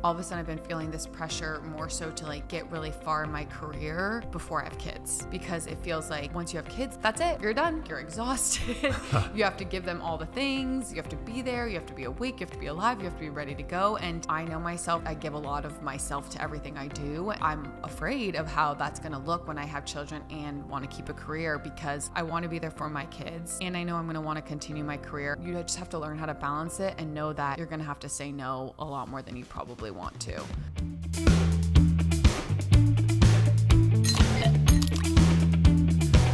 All of a sudden I've been feeling this pressure more so to like get really far in my career before I have kids, because it feels like once you have kids, that's it. You're done. You're exhausted. You have to give them all the things. You have to be there. You have to be awake. You have to be alive. You have to be ready to go. And I know myself, I give a lot of myself to everything I do. I'm afraid of how that's going to look when I have children and want to keep a career, because I want to be there for my kids. And I know I'm going to want to continue my career. You just have to learn how to balance it and know that you're going to have to say no a lot more than you probably want to.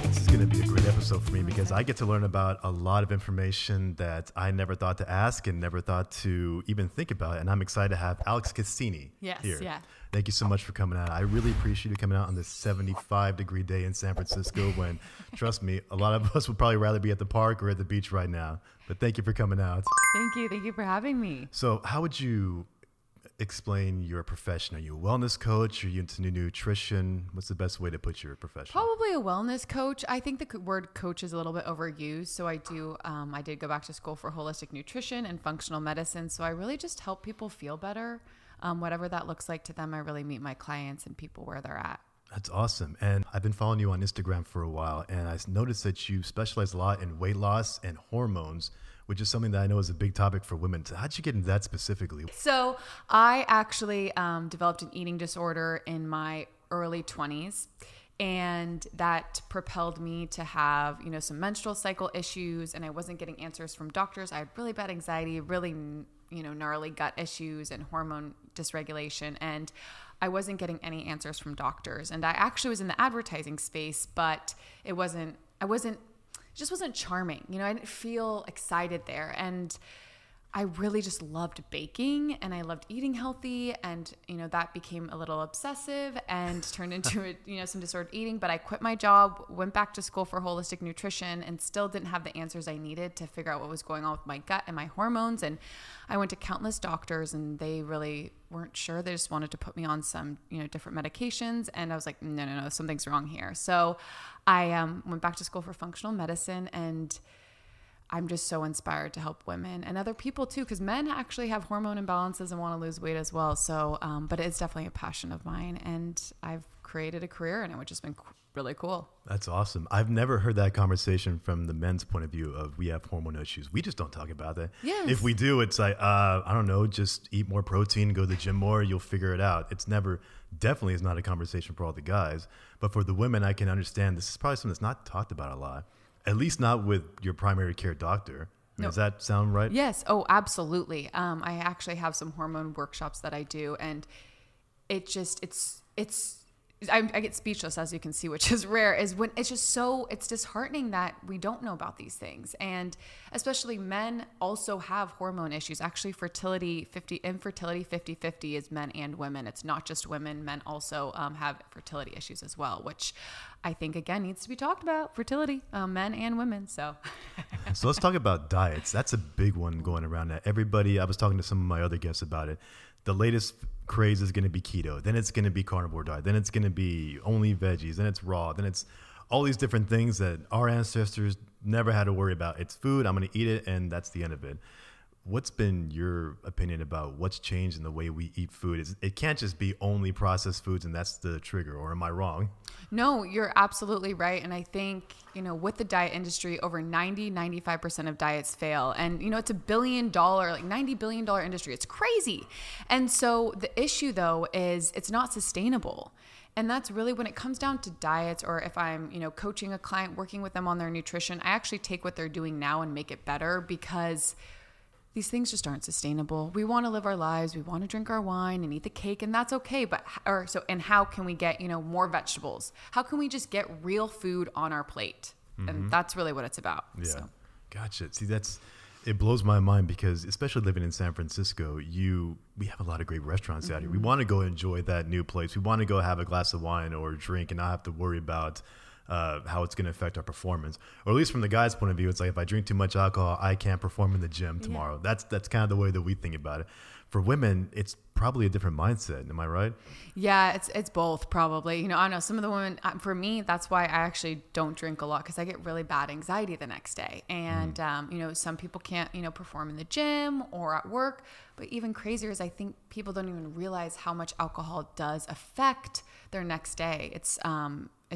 This is going to be a great episode for me because I get to learn about a lot of information that I never thought to ask and never thought to even think about. And I'm excited to have Alex Casini here. Yeah. Thank you so much for coming out. I really appreciate you coming out on this 75-degree day in San Francisco when, trust me, a lot of us would probably rather be at the park or at the beach right now. But thank you for coming out. Thank you. Thank you for having me. So how would you explain your profession? Are you a wellness coach? Are you into nutrition? What's the best way to put your profession? Probably a wellness coach. I think the word coach is a little bit overused. So I did go back to school for holistic nutrition and functional medicine. So I really just help people feel better. Whatever that looks like to them, I really meet my clients and people where they're at. That's awesome. And I've been following you on Instagram for a while, and I noticed that you specialize a lot in weight loss and hormones, which is something that I know is a big topic for women. So how'd you get into that specifically? So I actually developed an eating disorder in my early 20s. And that propelled me to have, some menstrual cycle issues, and I wasn't getting answers from doctors. I had really bad anxiety, really, gnarly gut issues and hormone dysregulation. And I wasn't getting any answers from doctors. And I actually was in the advertising space, but it just wasn't charming. I didn't feel excited there. And I really just loved baking and I loved eating healthy, and that became a little obsessive and turned into some disordered eating. But I quit my job, went back to school for holistic nutrition, and still didn't have the answers I needed to figure out what was going on with my gut and my hormones. And I went to countless doctors and they really weren't sure. They just wanted to put me on some different medications, and I was like, no, something's wrong here. So I went back to school for functional medicine, and I'm just so inspired to help women and other people too, because men actually have hormone imbalances and want to lose weight as well. So, but it's definitely a passion of mine, and I've created a career in it, which has been really cool. That's awesome. I've never heard that conversation from the men's point of view of we have hormone issues. We just don't talk about that. Yes. If we do, it's like, I don't know, just eat more protein, go to the gym more, you'll figure it out. It's definitely is not a conversation for all the guys. But for the women, I can understand this is probably something that's not talked about a lot. At least not with your primary care doctor. No. Does that sound right? Yes. Oh, absolutely. I actually have some hormone workshops that I do, and I get speechless, as you can see, which is rare, is when it's disheartening that we don't know about these things. And especially men also have hormone issues. Actually, infertility 50-50 is men and women. It's not just women. Men also have fertility issues as well, which I think, again, needs to be talked about. Fertility, men and women. So let's talk about diets. That's a big one going around that I was talking to some of my other guests about it. The latest craze is going to be keto. Then it's going to be carnivore diet. Then it's going to be only veggies. Then it's raw. Then it's all these different things that our ancestors never had to worry about. It's food. I'm going to eat it, and that's the end of it. What's been your opinion about what's changed in the way we eat food? It can't just be only processed foods and that's the trigger, or am I wrong? No, you're absolutely right. And I think, with the diet industry, over 95% of diets fail. And, it's $1 billion, like $90 billion industry. It's crazy. And so the issue, though, is it's not sustainable. And that's really when it comes down to diets, or if I'm, coaching a client, working with them on their nutrition, I actually take what they're doing now and make it better, because these things just aren't sustainable. We want to live our lives. We want to drink our wine and eat the cake, and that's okay. And how can we get, more vegetables? How can we just get real food on our plate? Mm-hmm. And that's really what it's about. Yeah. So. Gotcha. See, it blows my mind, because especially living in San Francisco, we have a lot of great restaurants out here. We want to go enjoy that new place. We want to go have a glass of wine or a drink and not have to worry about how it's going to affect our performance. Or at least from the guy's point of view, it's like if I drink too much alcohol, I can't perform in the gym tomorrow. Yeah. That's kind of the way that we think about it. For women, it's probably a different mindset. Am I right? Yeah, it's both probably. You know, I don't know. Some of the women, for me, that's why I actually don't drink a lot, because I get really bad anxiety the next day. And, you know, some people can't, you know, perform in the gym or at work. But even crazier is I think people don't even realize how much alcohol does affect their next day. It's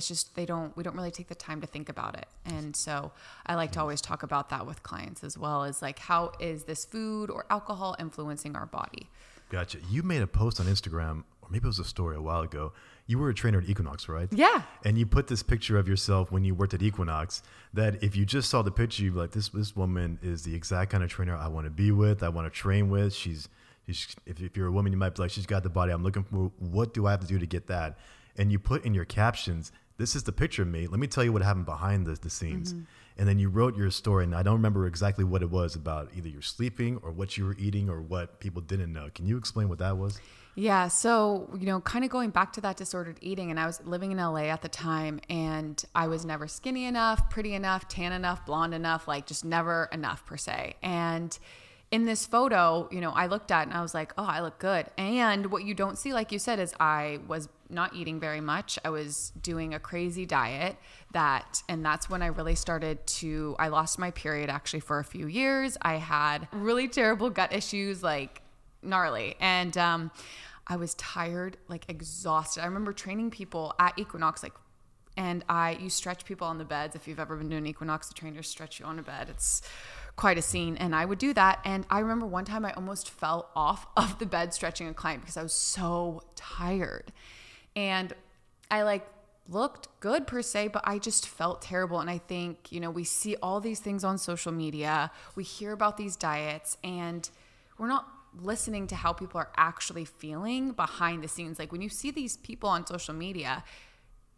just we don't really take the time to think about it. And so I like to always talk about that with clients as well, as like, how is this food or alcohol influencing our body? Gotcha. You made a post on Instagram, or maybe it was a story a while ago. You were a trainer at Equinox, right? Yeah. And you put this picture of yourself when you worked at Equinox, that if you just saw the picture, you'd be like, this woman is the exact kind of trainer I want to be with, I want to train with. She's if you're a woman, you might be like, she's got the body I'm looking for. What do I have to do to get that? And you put in your captions, this is the picture of me. Let me tell you what happened behind the scenes. And then you wrote your story, and I don't remember exactly what it was about, either your sleeping or what you were eating or what people didn't know. Can you explain what that was? Yeah. So, you know, kind of going back to that disordered eating, and I was living in LA at the time, and I was never skinny enough, pretty enough, tan enough, blonde enough, like just never enough per se. And in this photo, you know, I looked at it and I was like, oh, I look good. And what you don't see, like you said, is I was not eating very much. I was doing a crazy diet and that's when I really started I lost my period actually for a few years. I had really terrible gut issues, like gnarly. And I was tired, like exhausted. I remember training people at Equinox, and you stretch people on the beds. If you've ever been to an Equinox, the trainers stretch you on a bed. It's quite a scene. And I would do that. And I remember one time I almost fell off of the bed stretching a client because I was so tired. And I looked good per se, but I just felt terrible. And I think, you know, we see all these things on social media, we hear about these diets, and we're not listening to how people are actually feeling behind the scenes. Like when you see these people on social media,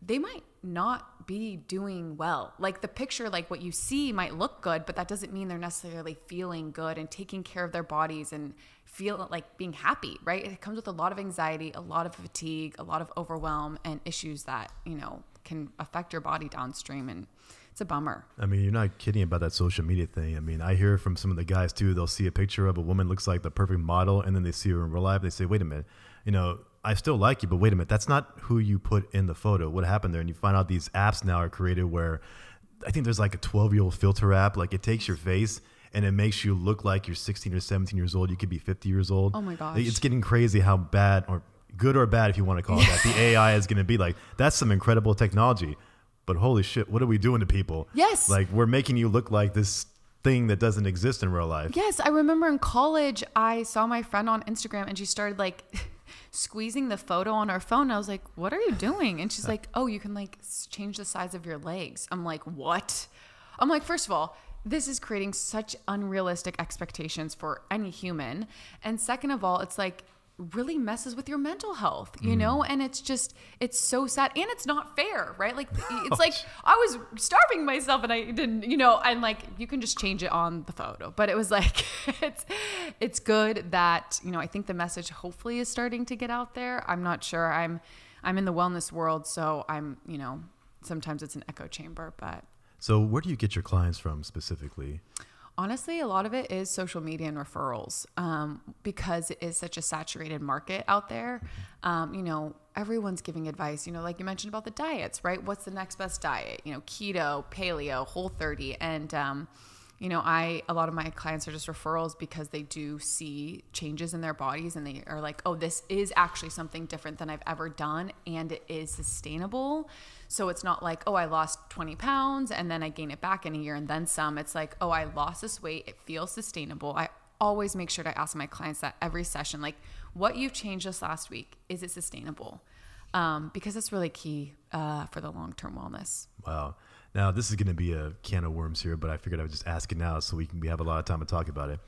they might not be doing well. Like the picture, like what you see might look good, but that doesn't mean they're necessarily feeling good and taking care of their bodies and feel like being happy, right? It comes with a lot of anxiety, a lot of fatigue, a lot of overwhelm, and issues that, you know, can affect your body downstream. And it's a bummer. I mean, you're not kidding about that social media thing. I mean, I hear from some of the guys too, they'll see a picture of a woman looks like the perfect model, and then they see her in real life. They say, wait a minute, you know, I still like you, but wait a minute, that's not who you put in the photo. What happened there? And you find out these apps now are created where I think there's like a 12-year-old filter app. Like it takes your face and it makes you look like you're 16 or 17 years old. You could be 50 years old. Oh my gosh. It's getting crazy how bad, or good or bad if you want to call it that, the AI is going to be. Like, that's some incredible technology. But holy shit, what are we doing to people? Yes. Like, we're making you look like this thing that doesn't exist in real life. Yes. I remember in college, I saw my friend on Instagram and she started like squeezing the photo on her phone. I was like, what are you doing? And she's like, oh, you can like change the size of your legs. I'm like, what? I'm like, first of all, this is creating such unrealistic expectations for any human. And second of all, it's like really messes with your mental health, you know? And it's just, it's so sad. And it's not fair, right? Like, it's like I was starving myself and I didn't, you know, and like, you can just change it on the photo. But it was like, it's good that, you know, I think the message hopefully is starting to get out there. I'm not sure. I'm in the wellness world, so I'm, you know, sometimes it's an echo chamber, but. So where do you get your clients from specifically? Honestly, a lot of it is social media and referrals, because it is such a saturated market out there. You know, everyone's giving advice, you know, like you mentioned about the diets, right? What's the next best diet? You know, keto, paleo, Whole30. And, you know, a lot of my clients are just referrals because they do see changes in their bodies and they are like, oh, this is actually something different than I've ever done. And it is sustainable. So it's not like, oh, I lost 20 pounds and then I gain it back in a year and then some. It's like, oh, I lost this weight. It feels sustainable. I always make sure to ask my clients that every session, like, what you've changed this last week, is it sustainable? Because it's really key for the long-term wellness. Wow. Now, this is going to be a can of worms here, but I figured I would just ask it now so we have a lot of time to talk about it.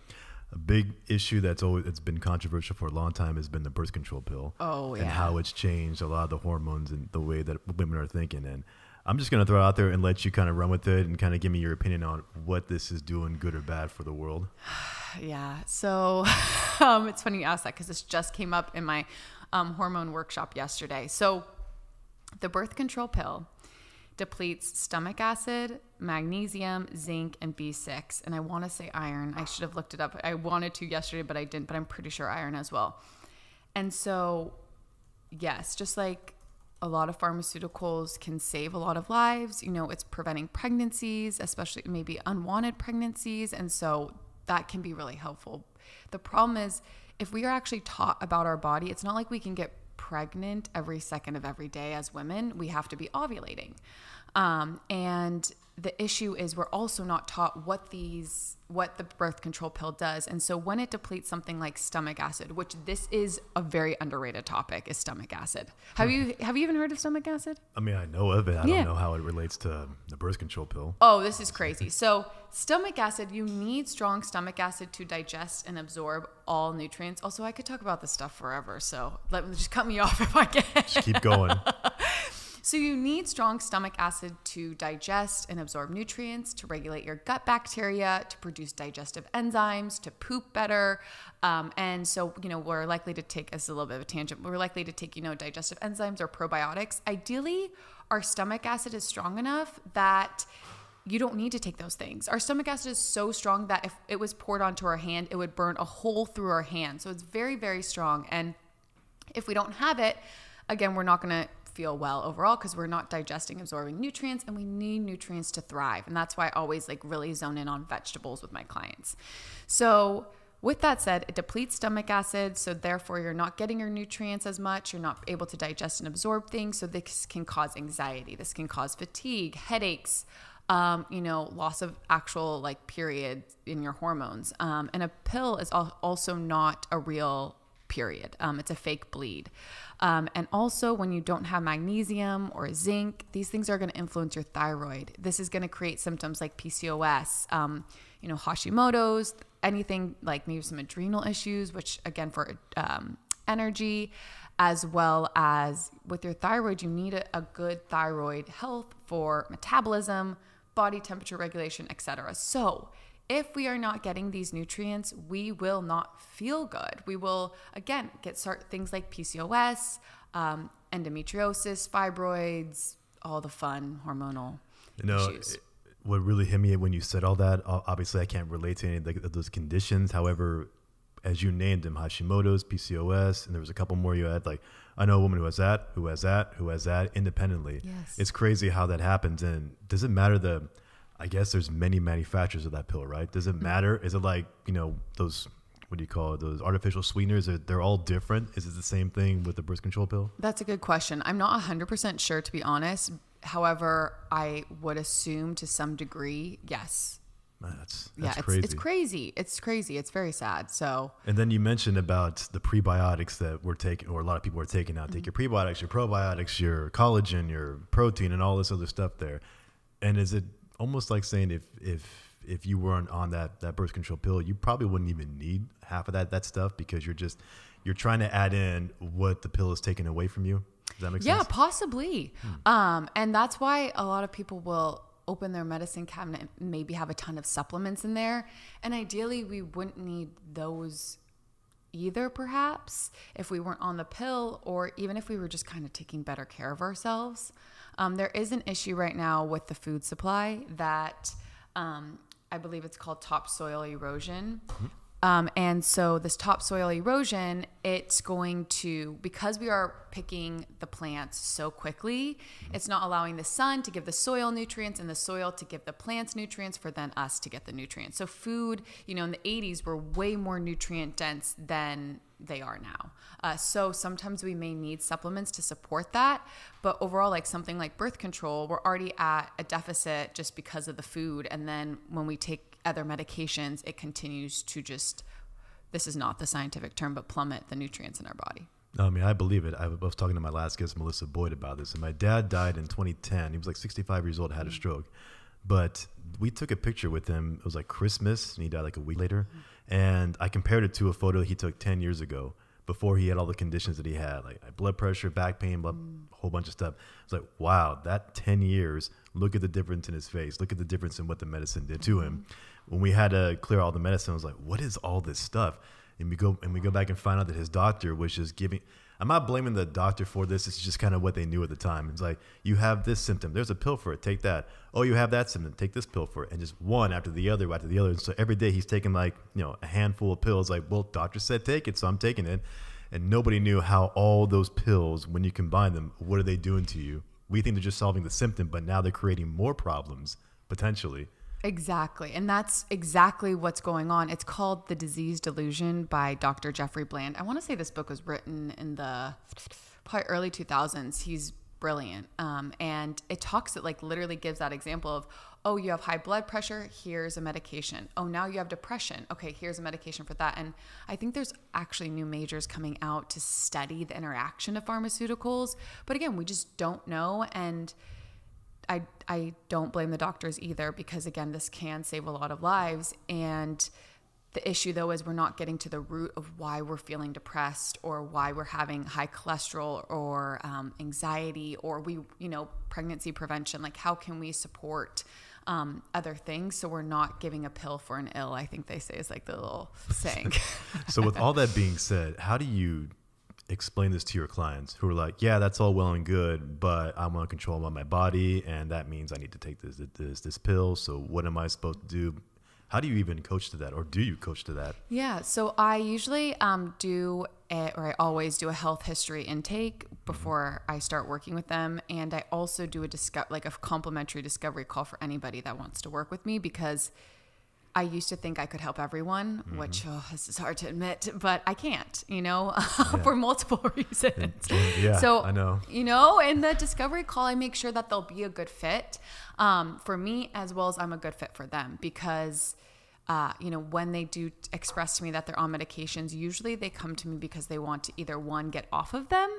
A big issue it's been controversial for a long time has been the birth control pill. Oh, yeah. And how it's changed a lot of the hormones and the way that women are thinking. And I'm just going to throw it out there and let you kind of run with it and kind of give me your opinion on what this is doing, good or bad, for the world. Yeah. So it's funny you ask that because this just came up in my hormone workshop yesterday. So the birth control pill depletes stomach acid, magnesium, zinc, and B6. And I want to say iron. I should have looked it up. I wanted to yesterday, but I didn't, but I'm pretty sure iron as well. And so, yes, just like a lot of pharmaceuticals can save a lot of lives, you know, it's preventing pregnancies, especially maybe unwanted pregnancies. And so that can be really helpful. The problem is if we are actually taught about our body, it's not like we can get pregnant every second of every day as women. We have to be ovulating. And the issue is we're also not taught what the birth control pill does. And so when it depletes something like stomach acid, which this is a very underrated topic, is stomach acid. Have you even heard of stomach acid? I mean, I know of it. I don't know how it relates to the birth control pill. Oh, this is crazy. So stomach acid, you need strong stomach acid to digest and absorb all nutrients. Also, I could talk about this stuff forever. So just cut me off if I can. Just keep going. So you need strong stomach acid to digest and absorb nutrients, to regulate your gut bacteria, to produce digestive enzymes, to poop better. And so, you know, we're likely to take, as a little bit of a tangent, we're likely to take, you know, digestive enzymes or probiotics. Ideally, our stomach acid is strong enough that you don't need to take those things. Our stomach acid is so strong that if it was poured onto our hand, it would burn a hole through our hand. So it's very, very strong. And if we don't have it, again, we're not going to feel well overall because we're not digesting, absorbing nutrients, and we need nutrients to thrive. And that's why I always like really zone in on vegetables with my clients. So with that said, it depletes stomach acid. So therefore you're not getting your nutrients as much. You're not able to digest and absorb things. So this can cause anxiety. This can cause fatigue, headaches, you know, loss of actual like period in your hormones. And a pill is also not a real period. It's a fake bleed. And also when you don't have magnesium or zinc, these things are going to influence your thyroid. This is going to create symptoms like PCOS, you know, Hashimoto's, anything like maybe some adrenal issues, which again for energy, as well as with your thyroid, you need a good thyroid health for metabolism, body temperature regulation, etc. So if we are not getting these nutrients, we will not feel good. We will, again, things like PCOS, endometriosis, fibroids, all the fun hormonal issues. What really hit me when you said all that, obviously I can't relate to any of those conditions. However, as you named them, Hashimoto's, PCOS, and there was a couple more you had, like, I know a woman who has that independently. Yes. It's crazy how that happens. And does it matter I guess there's many manufacturers of that pill, right? Does it matter? Is it like, you know, those, what do you call it? Those artificial sweeteners, they're all different. Is it the same thing with the birth control pill? That's a good question. I'm not 100% sure, to be honest. However, I would assume to some degree, yes. That's crazy. It's crazy. It's very sad. So, and then you mentioned about the prebiotics that we're taking, or a lot of people are taking now. Take your prebiotics, your probiotics, your collagen, your protein, and all this other stuff there. And is it almost like saying if you weren't on that birth control pill, you probably wouldn't even need half of that stuff because you're trying to add in what the pill is taking away from you? Does that make sense? Yeah, possibly. And that's why a lot of people will open their medicine cabinet and maybe have a ton of supplements in there. And ideally, we wouldn't need those either, perhaps, if we weren't on the pill, or even if we were just kind of taking better care of ourselves. There is an issue right now with the food supply that I believe it's called topsoil erosion. And so this topsoil erosion, it's going to, because we are picking the plants so quickly, it's not allowing the sun to give the soil nutrients and the soil to give the plants nutrients for then us to get the nutrients. So food, you know, in the 80s were way more nutrient dense than they are now. So sometimes we may need supplements to support that. But overall, like something like birth control, we're already at a deficit just because of the food. And then when we take other medications, it continues to just, this is not the scientific term, but plummet the nutrients in our body. No, I mean, I believe it. I was talking to my last guest, Melissa Boyd, about this. And my dad died in 2010. He was like 65 years old, had a stroke. But we took a picture with him. It was like Christmas, and he died like a week later. And I compared it to a photo he took 10 years ago before he had all the conditions that he had, like blood pressure, back pain, a whole bunch of stuff. It's like, wow, that 10 years, look at the difference in his face. Look at the difference in what the medicine did to him. When we had to clear all the medicine, I was like, what is all this stuff? And we go back and find out that his doctor was just giving, I'm not blaming the doctor for this. It's just kind of what they knew at the time. It's like, you have this symptom. There's a pill for it. Take that. Oh, you have that symptom. Take this pill for it. And just one after the other, after the other. And so every day he's taking like, a handful of pills. Like, well, doctor said take it, so I'm taking it. And nobody knew how all those pills, when you combine them, what are they doing to you? We think they're just solving the symptom, but now they're creating more problems, potentially. Exactly. And that's exactly what's going on. It's called The Disease Delusion by Dr. Jeffrey Bland. I want to say this book was written in the probably early 2000s. He's brilliant. And it literally gives that example of, oh, you have high blood pressure, here's a medication. Oh, now you have depression. Okay, here's a medication for that. And I think there's actually new majors coming out to study the interaction of pharmaceuticals. But again, we just don't know. And I don't blame the doctors either, because again, this can save a lot of lives. And the issue though is we're not getting to the root of why we're feeling depressed, or why we're having high cholesterol, or anxiety, or pregnancy prevention. Like, how can we support other things so we're not giving a pill for an ill, I think they say is like the little saying. So with all that being said, how do you explain this to your clients who are like, yeah, that's all well and good, but I want control my body, and that means I need to take this pill. So what am I supposed to do? How do you even coach to that, or do you coach to that? Yeah, so I usually I always do a health history intake before I start working with them, and I also do a complimentary discovery call for anybody that wants to work with me, because I used to think I could help everyone, which this is hard to admit, but I can't, for multiple reasons. Yeah, so, I know. In the discovery call, I make sure that they'll be a good fit for me, as well as I'm a good fit for them, because, when they do express to me that they're on medications, usually they come to me because they want to either, one, get off of them,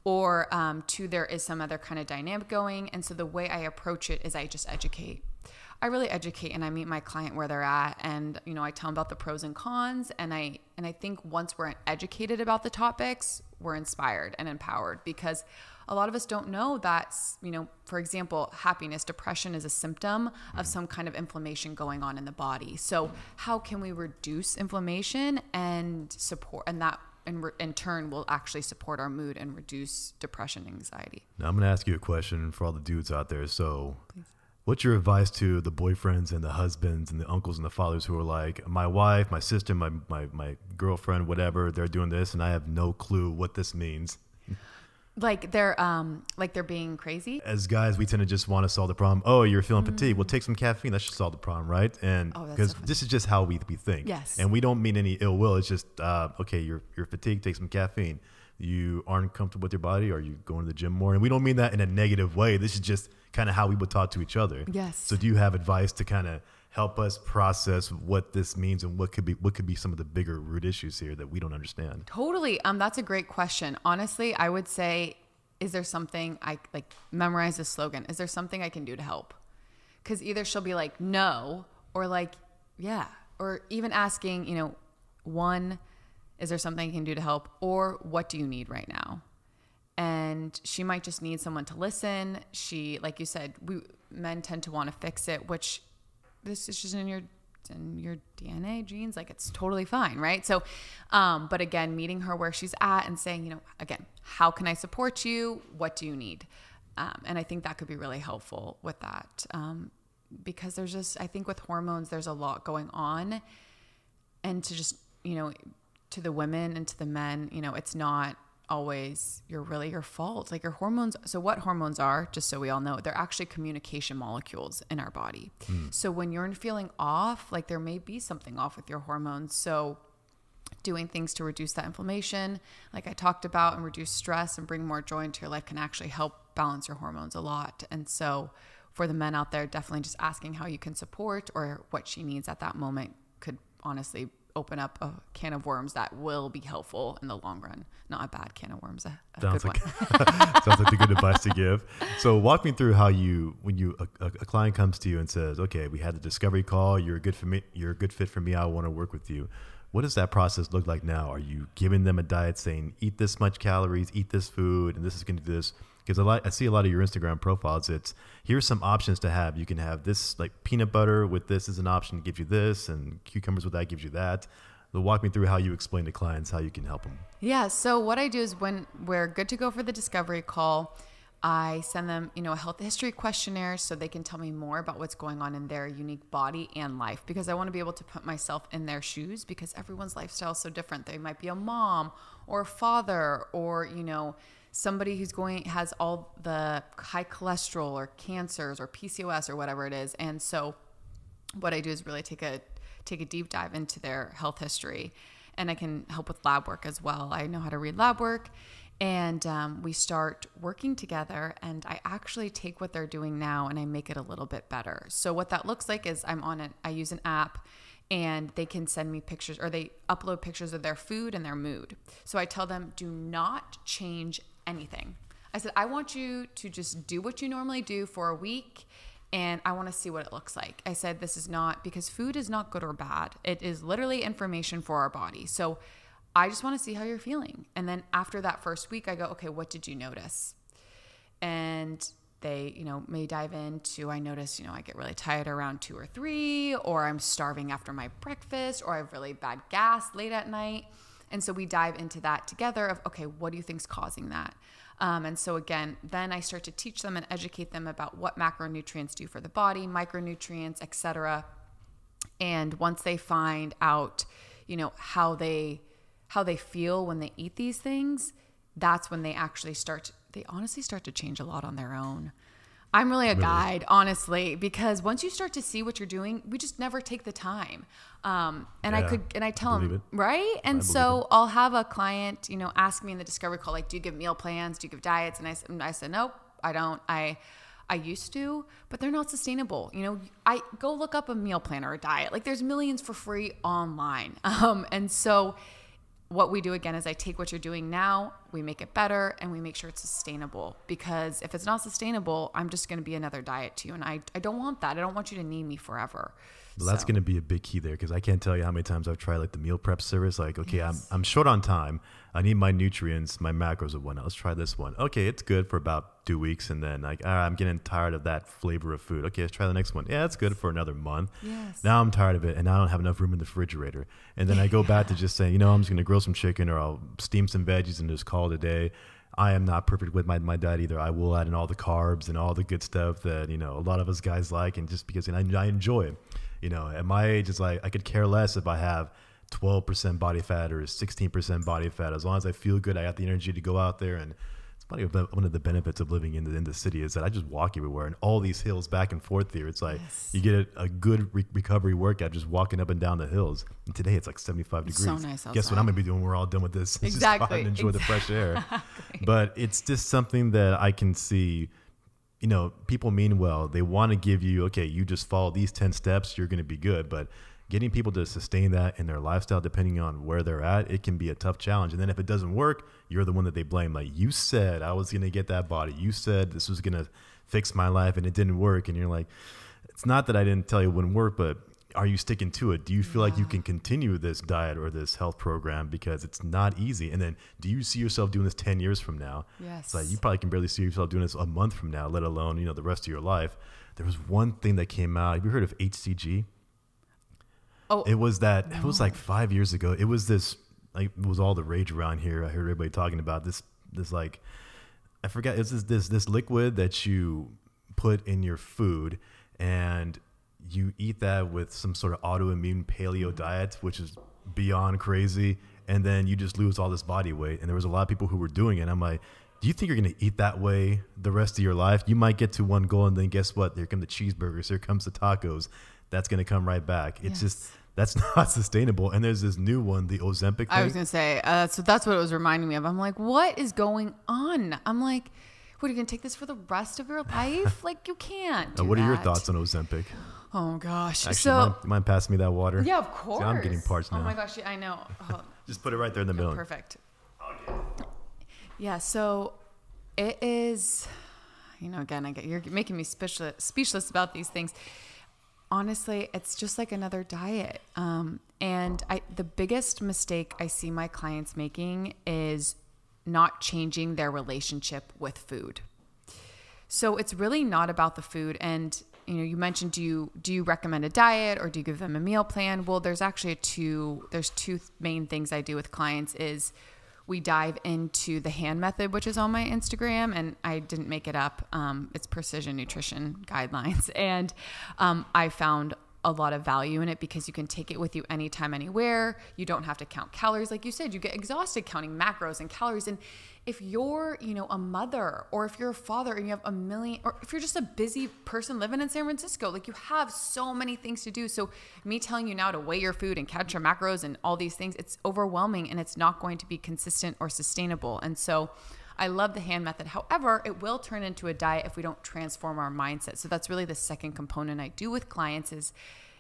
or two, there is some other kind of dynamic going. And so the way I approach it is I just educate. I really educate, and I meet my client where they're at, and I tell them about the pros and cons, and I think once we're educated about the topics, we're inspired and empowered, because a lot of us don't know that, for example, happiness, depression is a symptom of some kind of inflammation going on in the body. So how can we reduce inflammation and support, and that in turn will actually support our mood and reduce depression and anxiety. Now I'm going to ask you a question for all the dudes out there. So Please. What's your advice to the boyfriends and the husbands and the uncles and the fathers who are like, my wife, my sister, my girlfriend, whatever, they're doing this and I have no clue what this means? Like they're being crazy? As guys, we tend to just want to solve the problem. Oh, you're feeling fatigued. Well, take some caffeine. That should solve the problem, right? And because this is just how we think. Yes. And we don't mean any ill will. It's just, okay, you're fatigued. Take some caffeine. You aren't comfortable with your body. Are you going to the gym more? And we don't mean that in a negative way. This is just kind of how we would talk to each other. Yes. So do you have advice to kind of help us process what this means and what could be some of the bigger root issues here that we don't understand? Totally. That's a great question. Honestly, I would say, is there something I memorize this slogan? Is there something I can do to help? Because either she'll be like, no, or like, yeah, or even asking, one, is there something I can do to help? Or what do you need right now? And she might just need someone to listen. She, like you said, men tend to want to fix it, which this is just in your DNA genes. Like it's totally fine. Right. So, but again, meeting her where she's at and saying, again, how can I support you? What do you need? And I think that could be really helpful with that. Because there's just, I think with hormones, there's a lot going on, and to just, to the women and to the men, it's not always your fault. Like your hormones. So what hormones are, just so we all know, they're actually communication molecules in our body. So when you're feeling off, like there may be something off with your hormones. So doing things to reduce that inflammation, like I talked about, and reduce stress and bring more joy into your life can actually help balance your hormones a lot. And so for the men out there, definitely just asking how you can support or what she needs at that moment could honestly open up a can of worms that will be helpful in the long run. Not a bad can of worms, a sounds good like, one. Sounds like a good advice to give. So walk me through how when a client comes to you and says, okay, we had the discovery call, you're a good fit for me, I want to work with you. What does that process look like now? Are you giving them a diet saying, eat this much calories, eat this food, and this is going to do this? Because I see a lot of your Instagram profiles. It's here's some options to have. You can have this like peanut butter with this as an option, gives you this, and cucumbers with that gives you that. walk me through how you explain to clients how you can help them. Yeah. So what I do is when we're good to go for the discovery call, I send them, a health history questionnaire so they can tell me more about what's going on in their unique body and life, because I want to be able to put myself in their shoes, because everyone's lifestyle is so different. They might be a mom or a father, or, somebody who's has all the high cholesterol or cancers or PCOS or whatever it is. And so what I do is really take a deep dive into their health history, and I can help with lab work as well. I know how to read lab work. And we start working together, and I actually take what they're doing now and I make it a little bit better. So what that looks like is I use an app, and they can send me pictures, or they upload pictures of their food and their mood. So I tell them, do not change anything. I said, I want you to just do what you normally do for a week, and I want to see what it looks like. I said, this is not, because food is not good or bad. It is literally information for our body. So I just want to see how you're feeling. And then after that first week, I go, okay, what did you notice? And they, may dive into, I notice, I get really tired around 2 or 3, or I'm starving after my breakfast, or I have really bad gas late at night. And so we dive into that together of, okay, what do you think's causing that? And so again, then I start to teach them and educate them about what macronutrients do for the body, micronutrients, etc. And once they find out, how they feel when they eat these things, that's when they honestly start to change a lot on their own. I'm really a guide, honestly, because once you start to see what you're doing, we just never take the time. I tell them, right? And so I'll have a client, ask me in the discovery call, like, do you give meal plans? Do you give diets? And I said, nope, I don't. I used to, but they're not sustainable. I go look up a meal plan or a diet. Like, there's millions for free online. And so what we do again is I take what you're doing now, we make it better, and we make sure it's sustainable, because if it's not sustainable, I'm just going to be another diet to you. And I don't want that. I don't want you to need me forever. Well, that's going to be a big key there, because I can't tell you how many times I've tried like the meal prep service. Like, okay, yes. I'm short on time. I need my nutrients, my macros of one. Let's try this one. Okay, it's good for about 2 weeks, and then like, I'm getting tired of that flavor of food. Okay, let's try the next one. Yeah, it's good for another month. Yes. Now I'm tired of it, and I don't have enough room in the refrigerator. And then I go back to just saying, I'm just going to grill some chicken, or I'll steam some veggies and just call it a day. I am not perfect with my diet either. I will add in all the carbs and all the good stuff that, a lot of us guys like, and just because I enjoy it. At my age, it's like I could care less if I have 12% body fat or 16% body fat. As long as I feel good, I got the energy to go out there. And it's funny, one of the benefits of living in the city is that I just walk everywhere, and all these hills back and forth here. It's like you get a good recovery workout just walking up and down the hills. And today it's like 75 degrees. So nice outside. Guess what I'm going to be doing when we're all done with this? Exactly. Just go out and enjoy the fresh air. But it's just something that I can see. People mean well. They want to give you, okay, you just follow these 10 steps, you're going to be good. But getting people to sustain that in their lifestyle, depending on where they're at, it can be a tough challenge. And then if it doesn't work, you're the one that they blame. Like, you said I was going to get that body. You said this was going to fix my life, and it didn't work. And you're like, it's not that I didn't tell you it wouldn't work, but are you sticking to it? Do you feel like you can continue this diet or this health program? Because it's not easy. And then do you see yourself doing this 10 years from now? Yes. It's like you probably can barely see yourself doing this a month from now, let alone, the rest of your life. There was one thing that came out. Have you heard of HCG? Oh, it was like 5 years ago. It was this, like, it was all the rage around here. I heard everybody talking about this like, I forgot. It's this liquid that you put in your food, and you eat that with some sort of autoimmune paleo diet, which is beyond crazy. And then you just lose all this body weight. And there was a lot of people who were doing it. I'm like, do you think you're going to eat that way the rest of your life? You might get to one goal, and then guess what? Here come the cheeseburgers. Here comes the tacos. That's going to come right back. It's just, that's not sustainable. And there's this new one, the Ozempic thing. I was going to say, so that's what it was reminding me of. I'm like, what is going on? I'm like, what, are you going to take this for the rest of your life? Like, you can't do What are that. your thoughts on Ozempic? Oh, gosh. Actually, so, you mind passing me that water? Yeah, of course. See, I'm getting parched now. Oh, my gosh. Yeah, I know. Oh. Just put it right there in the middle. Perfect. Yeah, so it is, again, you're making me speechless about these things. Honestly, it's just like another diet. And the biggest mistake I see my clients making is not changing their relationship with food. So it's really not about the food. And you mentioned, do you recommend a diet or do you give them a meal plan? Well, there's actually there's two main things I do with clients is we dive into the hand method, which is on my Instagram, and I didn't make it up. It's precision nutrition guidelines. And I found a lot of value in it because you can take it with you anytime, anywhere. You don't have to count calories. Like you said, you get exhausted counting macros and calories. And if you're, a mother, or if you're a father and you have a million, or if you're just a busy person living in San Francisco, like you have so many things to do. So me telling you now to weigh your food and count your macros and all these things, it's overwhelming and it's not going to be consistent or sustainable. And so I love the hand method. However, it will turn into a diet if we don't transform our mindset. So that's really the second component I do with clients, is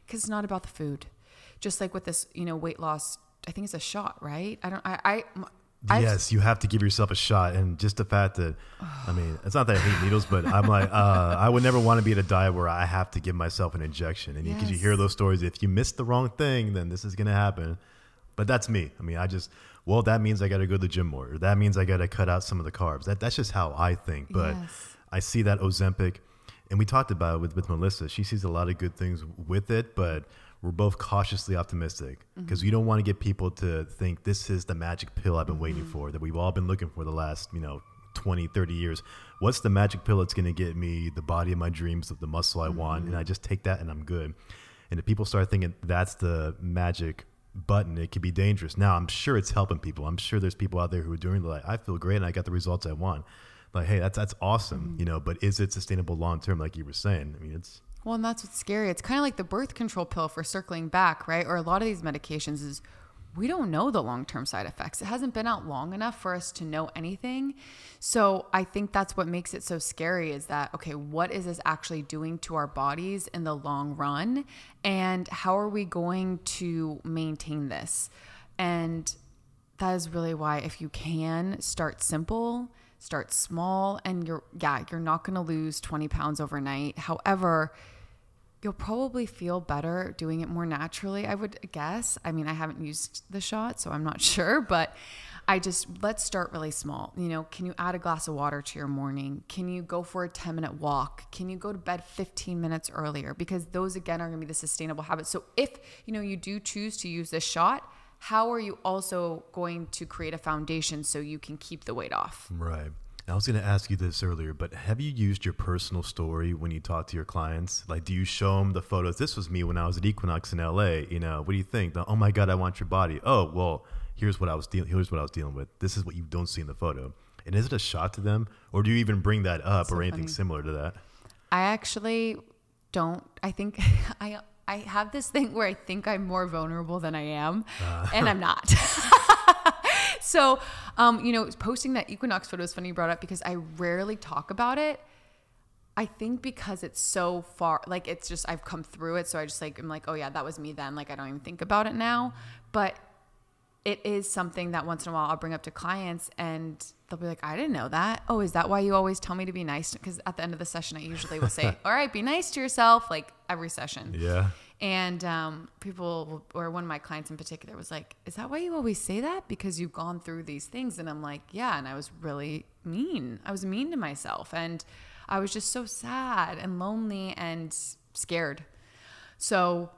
because it's not about the food. Just like with this, weight loss, I think it's a shot, right? Yes, you have to give yourself a shot. And just the fact that, it's not that I hate needles, but I'm like, I would never want to be at a diet where I have to give myself an injection. And because you hear those stories, if you miss the wrong thing, then this is going to happen. But that's me. That means I got to go to the gym more. Or that means I got to cut out some of the carbs. That's just how I think. But I see that Ozempic, and we talked about it with Melissa. She sees a lot of good things with it, but we're both cautiously optimistic because we don't want to get people to think this is the magic pill I've been waiting for, that we've all been looking for the last, 20, 30 years. What's the magic pill that's going to get me the body of my dreams, the muscle I want, and I just take that and I'm good. And if people start thinking that's the magic button, it could be dangerous. Now, I'm sure it's helping people. I'm sure there's people out there who are doing I feel great and I got the results I want. Like, hey, that's awesome, but is it sustainable long term, like you were saying? Well, and that's what's scary. It's kind of like the birth control pill, for circling back, right? Or a lot of these medications is we don't know the long-term side effects. It hasn't been out long enough for us to know anything. So I think that's what makes it so scary, is that, okay, what is this actually doing to our bodies in the long run? And how are we going to maintain this? And that is really why, if you can, start simple, start small, and you're not going to lose 20 pounds overnight. However, you'll probably feel better doing it more naturally, I would guess. I haven't used the shot, so I'm not sure, but let's start really small. Can you add a glass of water to your morning? Can you go for a 10-minute walk? Can you go to bed 15 minutes earlier? Because those, again, are going to be the sustainable habits. So if, you do choose to use this shot, how are you also going to create a foundation so you can keep the weight off? Right. I was going to ask you this earlier, but have you used your personal story when you talk to your clients? Like, do you show them the photos? This was me when I was at Equinox in LA. What do you think? Oh my God, I want your body. Oh, well, here's what I was dealing with. This is what you don't see in the photo. And is it a shot to them, or do you even bring that up, or anything similar to that? I actually don't. I think I have this thing where I think I'm more vulnerable than I am, and I'm not. So, posting that Equinox photo is funny you brought up, because I rarely talk about it. I think because it's so far, like, it's just, I've come through it. So I'm like, oh yeah, that was me then. Like, I don't even think about it now, but it is something that once in a while I'll bring up to clients, and they'll be like, I didn't know that. Oh, is that why you always tell me to be nice? Because at the end of the session, I usually will say, all right, be nice to yourself, like every session. Yeah. And people, or one of my clients in particular, was like, is that why you always say that? Because you've gone through these things. And I'm like, yeah. And I was really mean. I was mean to myself. And I was just so sad and lonely and scared. So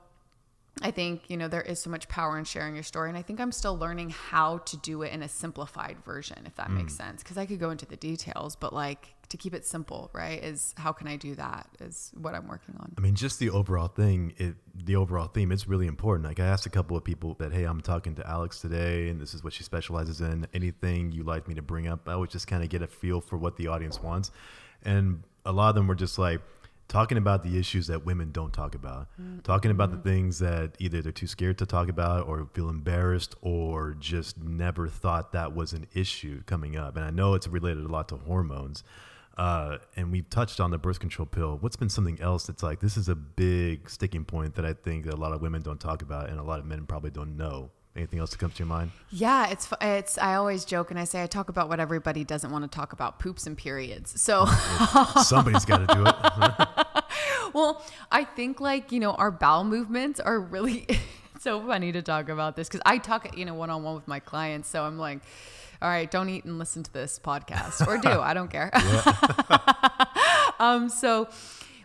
I think, there is so much power in sharing your story. And I think I'm still learning how to do it in a simplified version, if that makes sense. Because I could go into the details, but like, to keep it simple, right, is how can I do that is what I'm working on. Just the overall theme, it's really important. Like, I asked a couple of people that, hey, I'm talking to Alex today, and this is what she specializes in. Anything you like me to bring up? I would just kind of get a feel for what the audience wants. And a lot of them were just like, talking about the issues that women don't talk about, talking about the things that either they're too scared to talk about, or feel embarrassed, or just never thought that was an issue coming up. And I know it's related a lot to hormones. And we've touched on the birth control pill. What's been something else that's like, this is a big sticking point that I think that a lot of women don't talk about, and a lot of men probably don't know? Anything else that comes to your mind? Yeah, it's. I always joke and I say I talk about what everybody doesn't want to talk about: poops and periods. So somebody's got to do it. Well, I think our bowel movements are really so funny to talk about this, because I talk one-on-one with my clients. So I'm like, all right, don't eat and listen to this podcast, or do, I don't care. So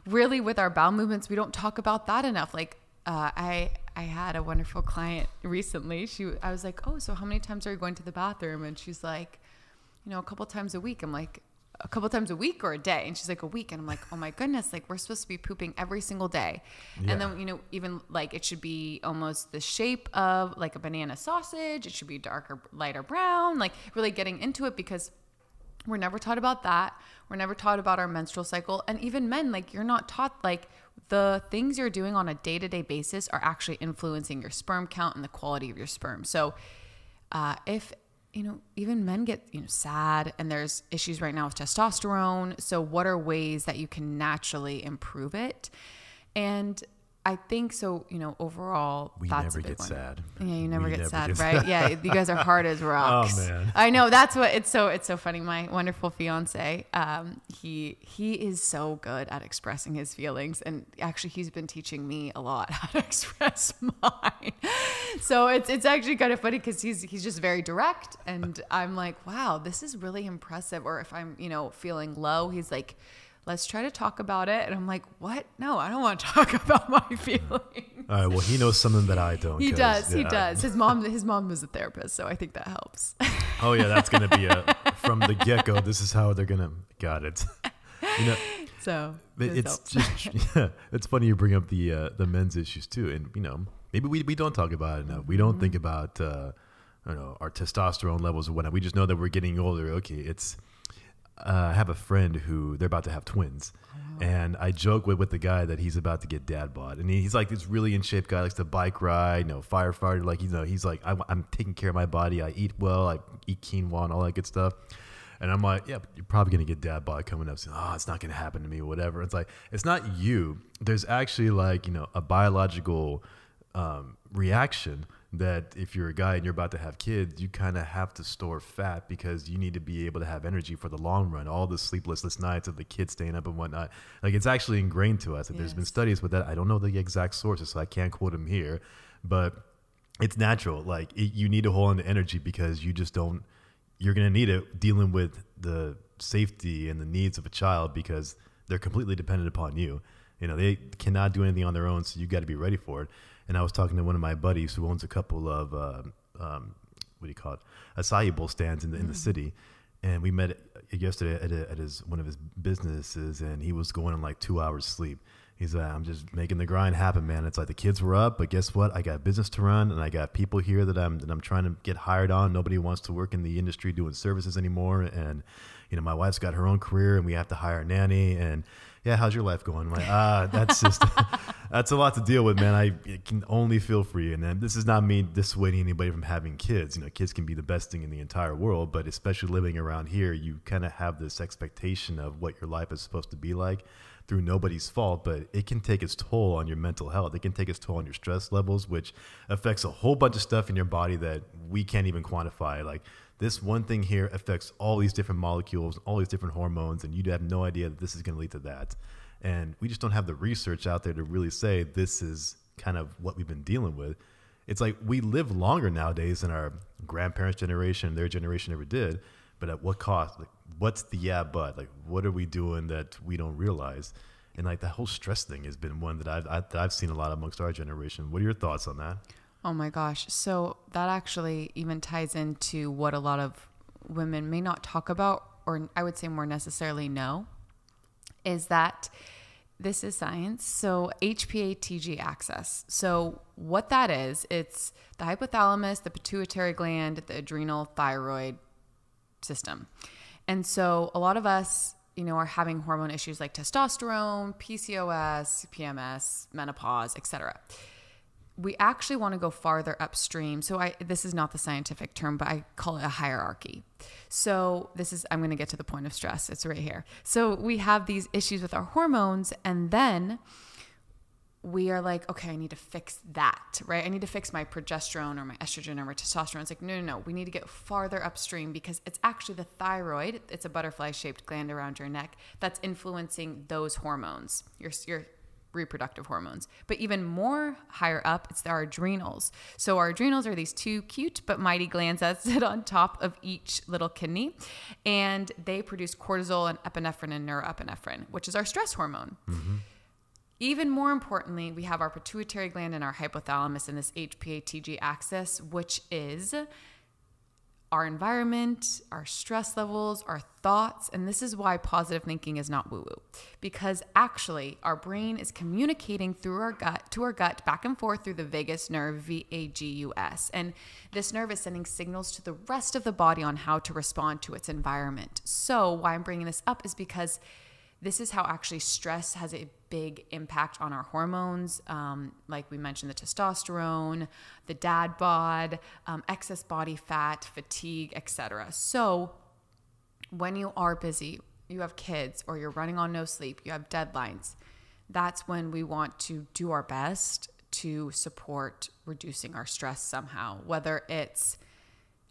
really with our bowel movements, we don't talk about that enough. Like, I had a wonderful client recently. I was like, oh, so how many times are you going to the bathroom? And she's like, a couple times a week. I'm like, a couple times a week or a day? And she's like, a week. And I'm like, oh my goodness, like we're supposed to be pooping every single day. Yeah. And then, even like it should be almost the shape of like a banana sausage. It should be darker, lighter brown, like really getting into it, because we're never taught about that. We're never taught about our menstrual cycle. And even men, like you're not taught like the things you're doing on a day-to-day basis are actually influencing your sperm count and the quality of your sperm. So if even men get, sad, and there's issues right now with testosterone. So what are ways that you can naturally improve it? And I think so, overall, we that's never a big get one. sad. Yeah, you never get sad, right? Yeah, you guys are hard as rocks. Oh man, I know, that's what it's so funny. My wonderful fiance, he is so good at expressing his feelings, and actually he's been teaching me a lot how to express mine. So it's actually kind of funny because he's just very direct, and I'm like, wow, this is really impressive. Or if I'm feeling low, he's like, let's try to talk about it. And I'm like, what? No, I don't want to talk about my feelings. All right. Well, he knows something that I don't. He does. Yeah. He does. His mom was a therapist, so I think that helps. Oh yeah, that's gonna be from the get-go. This is how they're gonna got it. So it's just it's funny you bring up the men's issues too, and maybe we don't talk about it enough. We don't think about our testosterone levels or whatnot. We just know that we're getting older. Okay, it's. I have a friend who they're about to have twins. Oh. And I joke with the guy that he's about to get dad bod. And he's like this really in shape guy, likes to bike ride, firefighter. Like, he's like, I'm taking care of my body. I eat well. I eat quinoa and all that good stuff. And I'm like, yeah, you're probably going to get dad bod coming up soon. Oh, it's not going to happen to me or whatever. It's like, it's not you. There's actually like, a biological reaction that if you're a guy and you're about to have kids, you kind of have to store fat because you need to be able to have energy for the long run. All the sleepless nights of the kids staying up and whatnot, like it's actually ingrained to us. Yes. There's been studies with that. I don't know the exact sources, so I can't quote them here, but it's natural. Like you need to hold on to energy because you're going to need it dealing with the safety and the needs of a child because they're completely dependent upon you. They cannot do anything on their own, so you got to be ready for it. And I was talking to one of my buddies who owns a couple of, acai bowl stands in the city. And we met yesterday at one of his businesses, and he was going on like 2 hours sleep. He's like, I'm just making the grind happen, man. It's like the kids were up, but guess what? I got business to run, and I got people here that I'm trying to get hired on. Nobody wants to work in the industry doing services anymore. And, my wife's got her own career, and we have to hire a nanny. And yeah, how's your life going? I'm like, that's just, that's a lot to deal with, man. I can only feel for you. And then this is not me dissuading anybody from having kids. Kids can be the best thing in the entire world, but especially living around here, you kind of have this expectation of what your life is supposed to be like through nobody's fault, but it can take its toll on your mental health. It can take its toll on your stress levels, which affects a whole bunch of stuff in your body that we can't even quantify. Like this one thing here affects all these different molecules, all these different hormones, and you have no idea that this is going to lead to that. And we just don't have the research out there to really say this is kind of what we've been dealing with. It's like we live longer nowadays than our grandparents' generation, their generation ever did, but at what cost? Like, what's the but? Like, what are we doing that we don't realize? And like that whole stress thing has been one that I've seen a lot amongst our generation. What are your thoughts on that? Oh my gosh. So that actually even ties into what a lot of women may not talk about, or I would say more necessarily know, is that this is science. So HPA-TG axis. So what that is, it's the hypothalamus, the pituitary gland, the adrenal thyroid system. And so a lot of us, are having hormone issues like testosterone, PCOS, PMS, menopause, etc. We actually want to go farther upstream. So this is not the scientific term, but I call it a hierarchy. So I'm going to get to the point of stress. It's right here. So we have these issues with our hormones, and then we are like, okay, I need to fix that, right? I need to fix my progesterone or my estrogen or my testosterone. It's like, no. We need to get farther upstream because it's actually the thyroid. It's a butterfly-shaped gland around your neck that's influencing those hormones, your reproductive hormones. But even more higher up, it's our adrenals. So our adrenals are these two cute but mighty glands that sit on top of each little kidney, and they produce cortisol and epinephrine and neuroepinephrine, which is our stress hormone. Mm-hmm. even more importantly, we have our pituitary gland and our hypothalamus in this HPA-TG axis, which is our environment, our stress levels, our thoughts. And this is why positive thinking is not woo-woo, because actually our brain is communicating through our gut to our gut back and forth through the vagus nerve, VAGUS. And this nerve is sending signals to the rest of the body on how to respond to its environment. So why I'm bringing this up is because this is how actually stress has a big impact on our hormones. Like we mentioned, the testosterone, the dad bod, excess body fat, fatigue, etc. So when you are busy, you have kids, or you're running on no sleep, you have deadlines, that's when we want to do our best to support reducing our stress somehow, whether it's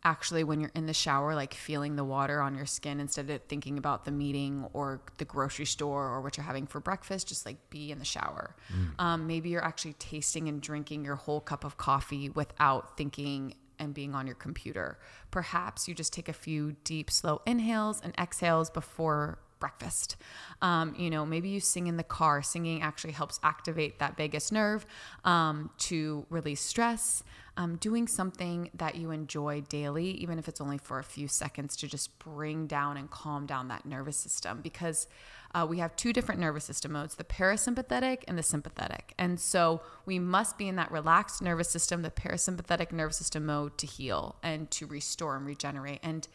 actually when you're in the shower, like feeling the water on your skin instead of thinking about the meeting or the grocery store or what you're having for breakfast, just like be in the shower. Maybe you're actually tasting and drinking your whole cup of coffee without thinking and being on your computer. Perhaps you just take a few deep, slow inhales and exhales before breakfast. Maybe you sing in the car. Singing actually helps activate that vagus nerve to release stress. Doing something that you enjoy daily, even if it's only for a few seconds, to just bring down and calm down that nervous system, because we have two different nervous system modes, the parasympathetic and the sympathetic. And so we must be in that relaxed nervous system, the parasympathetic nervous system mode, to heal and to restore and regenerate. And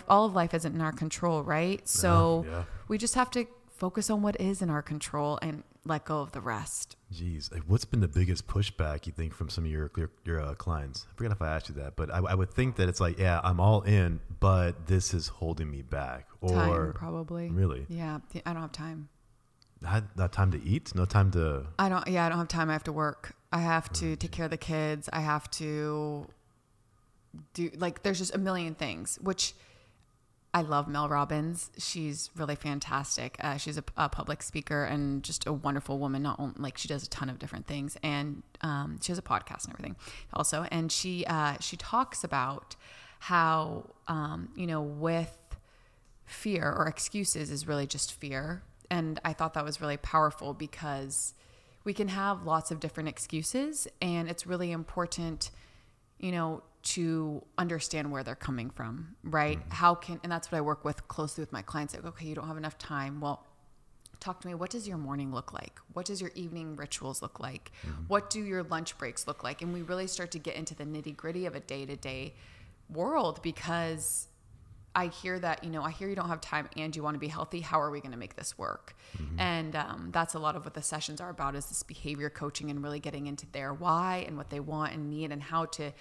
all of life isn't in our control, right? So we just have to focus on what is in our control and let go of the rest. Jeez, what's been the biggest pushback you think from some of your clients? I forget if I asked you that, but I would think that it's like, yeah, I'm all in, but this is holding me back. Or time, probably. Really? Yeah, I don't have time. Not time to eat? No time to... I don't have time. I have to work. I have to take care of the kids. I have to do, like, there's just a million things, which... I love Mel Robbins. She's really fantastic. She's a public speaker and just a wonderful woman. Not only, like, she does a ton of different things, and she has a podcast and everything also. And she talks about how with fear or excuses is really just fear. And I thought that was really powerful, because we can have lots of different excuses, and it's really important, to understand where they're coming from, right? And that's what I work with closely with my clients. Like, okay, you don't have enough time. Well, talk to me. What does your morning look like? What does your evening rituals look like? What do your lunch breaks look like? And we really start to get into the nitty gritty of a day-to-day world, because I hear that, I hear you don't have time and you want to be healthy. How are we going to make this work? And that's a lot of what the sessions are about, is this behavior coaching and really getting into their why and what they want and need and how to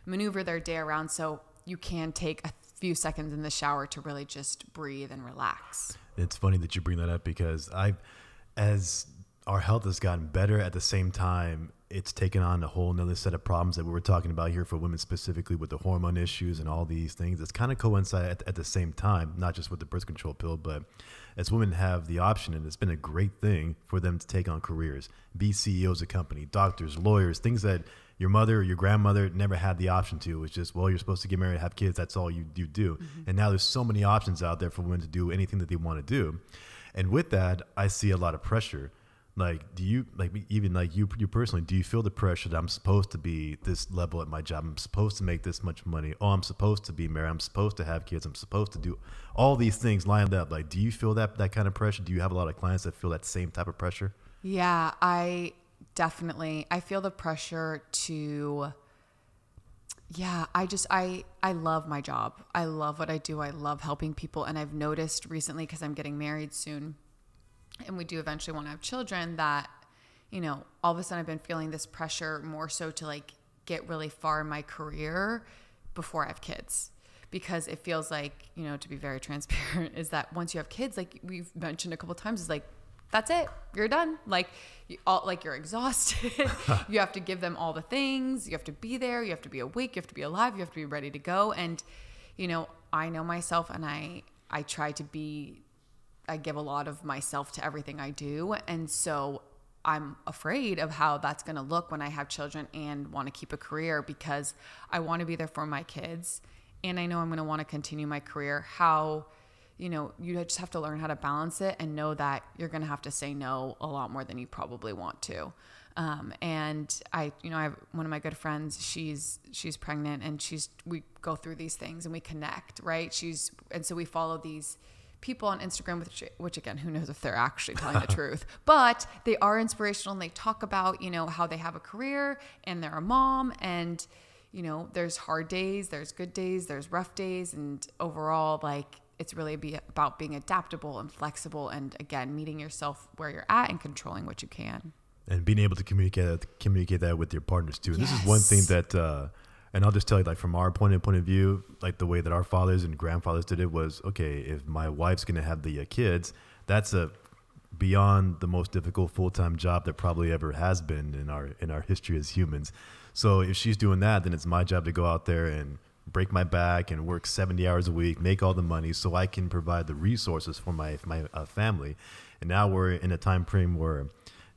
maneuver their day around, so you can take a few seconds in the shower to really just breathe and relax. It's funny that you bring that up, because as our health has gotten better, at the same time, it's taken on a whole nother set of problems that we were talking about here for women, specifically with the hormone issues and all these things. It's kind of coincide at the same time, not just with the birth control pill, but as women have the option, and it's been a great thing for them to take on careers, be CEOs of company, doctors, lawyers, things that your mother or your grandmother never had the option to. It was just, well, you're supposed to get married, have kids. That's all you do. And now there's so many options out there for women to do anything that they want to do. And with that, I see a lot of pressure. Like, do you, like, even like you personally, do you feel the pressure that I'm supposed to be this level at my job? I'm supposed to make this much money. Oh, I'm supposed to be married. I'm supposed to have kids. I'm supposed to do all these things lined up. Like, do you feel that kind of pressure? Do you have a lot of clients that feel that same type of pressure? Yeah, I feel the pressure to, I love my job. I love what I do. I love helping people. And I've noticed recently, because I'm getting married soon, and we do eventually want to have children, that, all of a sudden I've been feeling this pressure more so to, like, get really far in my career before I have kids. Because it feels like, to be very transparent, is that once you have kids, like we've mentioned a couple of times, is like, that's it. You're done. Like, you're exhausted. You have to give them all the things. You have to be there. You have to be awake. You have to be alive. You have to be ready to go. And, I know myself, and I try to be, I give a lot of myself to everything I do. And so I'm afraid of how that's going to look when I have children and want to keep a career, because I want to be there for my kids. And I know I'm going to want to continue my career. How you just have to learn how to balance it and know that you're going to have to say no a lot more than you probably want to. And I have one of my good friends, she's pregnant, and we go through these things and we connect, right? And so we follow these people on Instagram, which again, who knows if they're actually telling the truth, but they are inspirational, and they talk about, how they have a career and they're a mom, and, there's hard days, there's good days, there's rough days. And overall, like, it's really about being adaptable and flexible, and again, meeting yourself where you're at and controlling what you can. And being able to communicate that with your partners too. And this is one thing that, and I'll just tell you, like, from our point of view, like the way that our fathers and grandfathers did it was, okay, if my wife's going to have the kids, that's beyond the most difficult full-time job that probably ever has been in our history as humans. So if she's doing that, then it's my job to go out there and break my back and work 70 hours a week, make all the money so I can provide the resources for my family. And now we're in a time frame where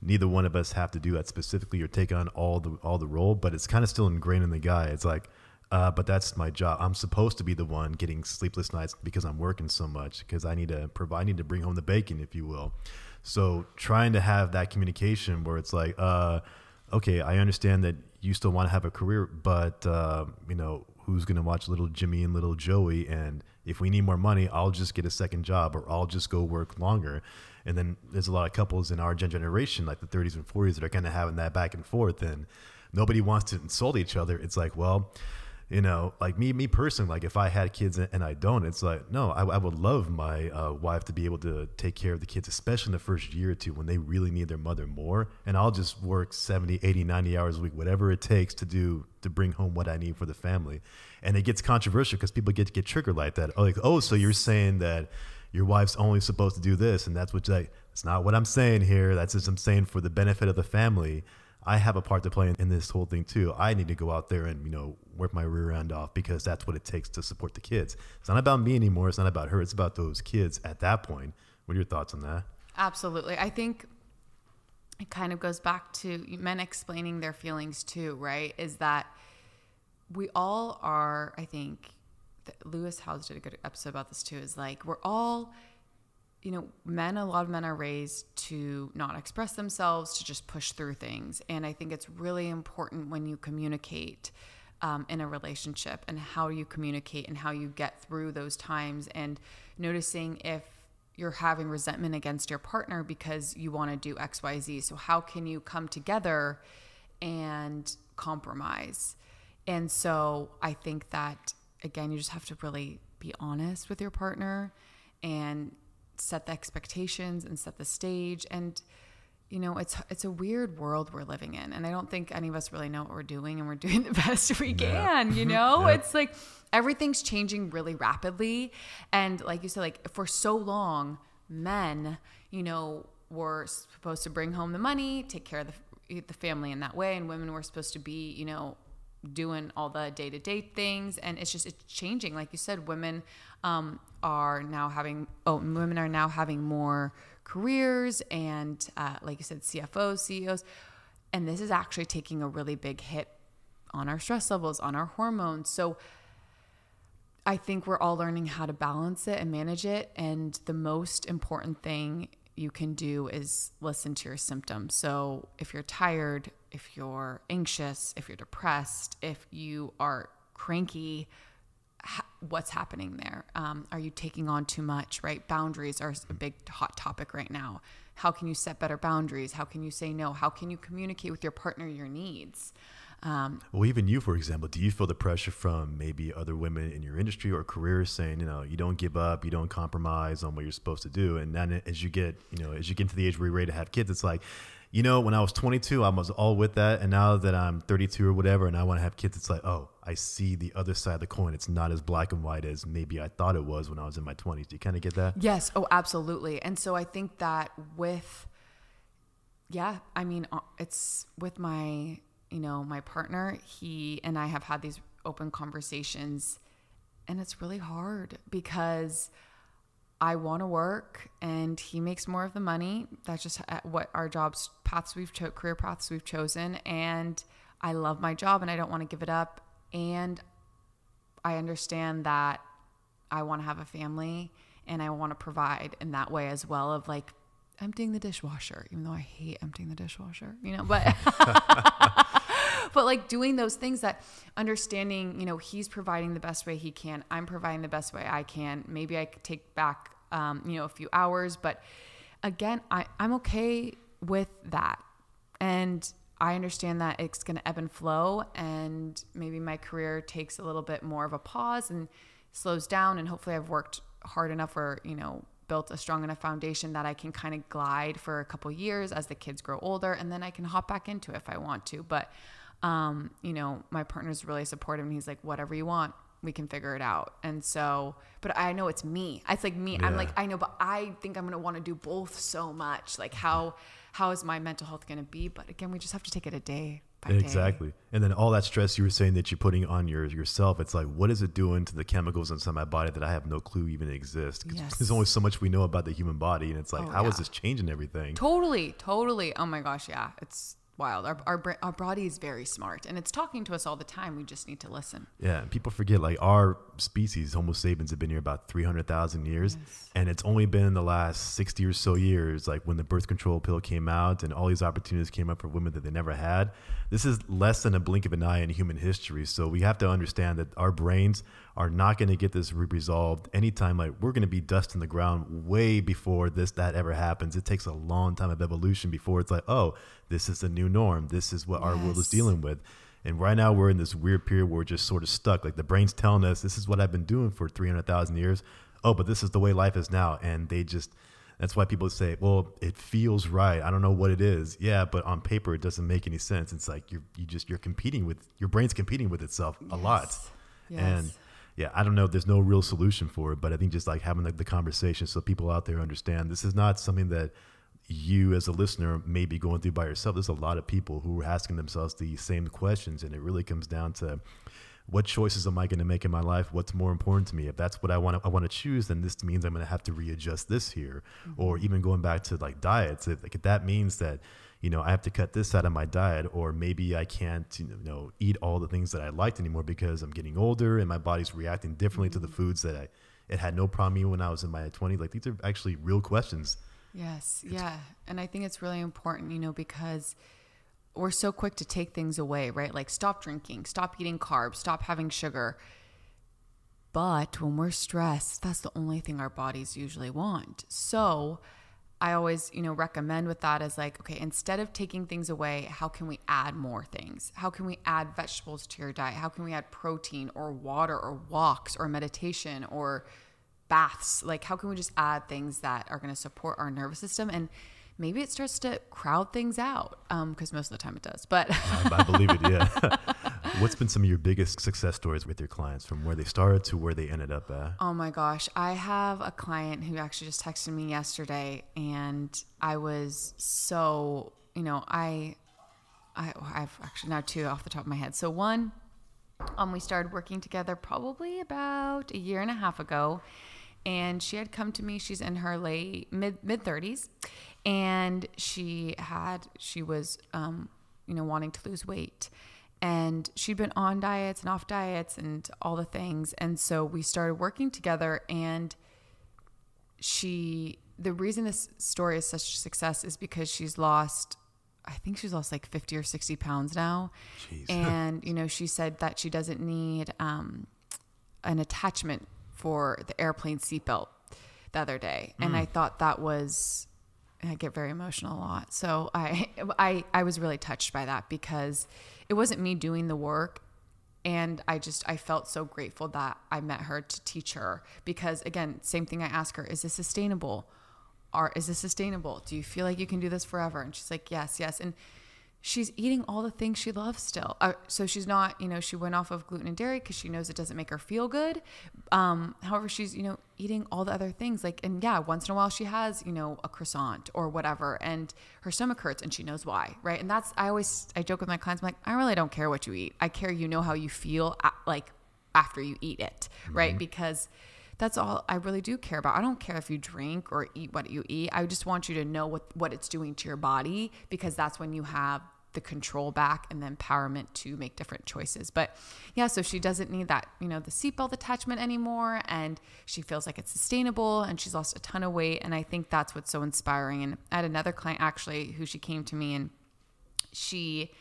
neither one of us have to do that specifically or take on all the role, but it's kind of still ingrained in the guy. It's like, but that's my job. I'm supposed to be the one getting sleepless nights because I'm working so much, because I need to bring home the bacon, if you will. So trying to have that communication where it's like, okay, I understand that you still want to have a career, but who's going to watch little Jimmy and little Joey? And if we need more money, I'll just get a second job, or I'll just go work longer. And then there's a lot of couples in our generation, like the 30s and 40s, that are kind of having that back and forth, and nobody wants to insult each other. It's like, well, like me personally, like if I had kids and I don't, it's like, no, I would love my wife to be able to take care of the kids, especially in the first year or two when they really need their mother more. And I'll just work 70, 80, 90 hours a week, whatever it takes to bring home what I need for the family. And it gets controversial because people get triggered like that. Like, oh, so you're saying that your wife's only supposed to do this, and that's what it's not what I'm saying here. That's just I'm saying for the benefit of the family. I have a part to play in this whole thing too. I need to go out there and, work my rear end off, because that's what it takes to support the kids. It's not about me anymore. It's not about her. It's about those kids at that point. What are your thoughts on that? Absolutely. I think it kind of goes back to men explaining their feelings too, right? Is that we all are, I think, Lewis Howes did a good episode about this too, is like, we're all, a lot of men are raised to not express themselves, to just push through things. And I think it's really important when you communicate in a relationship, and how you communicate and how you get through those times, and noticing if you're having resentment against your partner because you want to do X, Y, Z. So how can you come together and compromise? And so I think that, again, you just have to really be honest with your partner and set the expectations and set the stage. And, it's a weird world we're living in. And I don't think any of us really know what we're doing, and we're doing the best we can, Yeah. It's like everything's changing really rapidly. And like you said, like for so long, men, were supposed to bring home the money, take care of the family in that way. And women were supposed to be, doing all the day-to-day things. And it's changing. Like you said, women are now having more careers, and like you said, CFOs, CEOs. And this is actually taking a really big hit on our stress levels, on our hormones. So I think we're all learning how to balance it and manage it. And the most important thing you can do is listen to your symptoms. So if you're tired, if you're anxious, if you're depressed, if you are cranky, what's happening there? Are you taking on too much, right? Boundaries are a big hot topic right now. How can you set better boundaries? How can you say no? How can you communicate with your partner your needs? Well, even you, for example, do you feel the pressure from maybe other women in your industry or careers saying, you don't give up, you don't compromise on what you're supposed to do? And then as you get to the age where you're ready to have kids, it's like, when I was 22, I was all with that. And now that I'm 32 or whatever, and I want to have kids, it's like, oh, I see the other side of the coin. It's not as black and white as maybe I thought it was when I was in my 20s. Do you kind of get that? Yes. Oh, absolutely. And so I think that it's with my, my partner, he and I have had these open conversations, and it's really hard because I want to work and he makes more of the money. That's just what our career paths we've chosen. And I love my job and I don't want to give it up. And I understand that I want to have a family And I want to provide in that way as well, of like emptying the dishwasher, even though I hate emptying the dishwasher, but but like doing those things, that understanding, he's providing the best way he can. I'm providing the best way I can. Maybe I could take back, a few hours, but again, I'm okay with that. And I understand that it's going to ebb and flow, and maybe my career takes a little bit more of a pause and slows down. And hopefully I've worked hard enough, or, built a strong enough foundation that I can kind of glide for a couple years as the kids grow older, and then I can hop back into it if I want to. But, my partner's really supportive, and he's like, whatever you want, we can figure it out. And so, but I know it's me. It's like me. Yeah. I'm like, I know, but I think I'm going to want to do both so much. Like how is my mental health going to be? But again, we just have to take it a day by day. Exactly. And then all that stress you were saying that you're putting on yourself, it's like, what is it doing to the chemicals inside my body that I have no clue even exist? Yes. There's only so much we know about the human body. And it's like, how is this changing everything? Totally. Oh my gosh. Yeah. It's wild. Our body is very smart, and it's talking to us all the time. We just need to listen. Yeah. And people forget, like, our species, Homo sapiens, have been here about 300,000 years. Yes. And it's only been in the last 60 or so years, like when the birth control pill came out and all these opportunities came up for women that they never had. This is less than a blink of an eye in human history. So we have to understand that our brains are not going to get this resolved anytime. Like, we're going to be dust in the ground way before that ever happens. It takes a long time of evolution before it's like, oh, this is the new norm. This is what our world is dealing with. And right now we're in this weird period where we're just sort of stuck. Like, the brain's telling us, this is what I've been doing for 300,000 years. Oh, but this is the way life is now. And that's why people say, well, it feels right. I don't know what it is. Yeah, but on paper, it doesn't make any sense. It's like you're competing with, your brain's competing with itself a lot. Yes. And yeah, I don't know. There's no real solution for it, but I think just like having the conversation so people out there understand this is not something that you as a listener may be going through by yourself. There's a lot of people who are asking themselves the same questions, and it really comes down to, what choices am I going to make in my life? What's more important to me? If that's what I want to choose, then this means I'm going to have to readjust this here. Mm-hmm. Or even going back to like diets, if that means that, I have to cut this out of my diet, or maybe I can't, eat all the things that I liked anymore because I'm getting older and my body's reacting differently to the foods that it had no problem eating when I was in my 20s. Like, these are actually real questions. Yes. Yeah. And I think it's really important, because we're so quick to take things away, right? Like, stop drinking, stop eating carbs, stop having sugar. But when we're stressed, that's the only thing our bodies usually want. So I always, recommend with that is like, okay, instead of taking things away, how can we add more things? How can we add vegetables to your diet? How can we add protein or water or walks or meditation or baths? Like, how can we just add things that are going to support our nervous system? And maybe it starts to crowd things out, because most of the time it does. But I believe it, yeah. What's been some of your biggest success stories with your clients, from where they started to where they ended up at? Oh my gosh. I have a client who actually just texted me yesterday, and I was so, I've actually now two off the top of my head. So one, we started working together probably about a year and a half ago. And she had come to me, she's in her mid 30s, and she was, wanting to lose weight, and she'd been on diets and off diets and all the things. And so we started working together, and the reason this story is such a success is because she's lost like 50 or 60 pounds now. Jeez. And, she said that she doesn't need, an attachment for the airplane seatbelt the other day. And I thought I get very emotional a lot. So I was really touched by that, because it wasn't me doing the work. And I felt so grateful that I met her to teach her, because again, same thing I ask her, is this sustainable? Do you feel like you can do this forever? And she's like, yes. And she's eating all the things she loves still. So she's not, she went off of gluten and dairy because she knows it doesn't make her feel good. However, she's, eating all the other things. Like, and yeah, once in a while she has, a croissant or whatever, and her stomach hurts and she knows why. Right. And I joke with my clients, I'm like, I really don't care what you eat. I care, how you feel after you eat it. Mm-hmm. Right. Because that's all I really do care about. I don't care if you drink or eat what you eat. I just want you to know what it's doing to your body, because that's when you have the control back and the empowerment to make different choices. But yeah, so she doesn't need that, the seatbelt attachment anymore, and she feels like it's sustainable, and she's lost a ton of weight. And I think that's what's so inspiring. And I had another client actually who she came to me, and she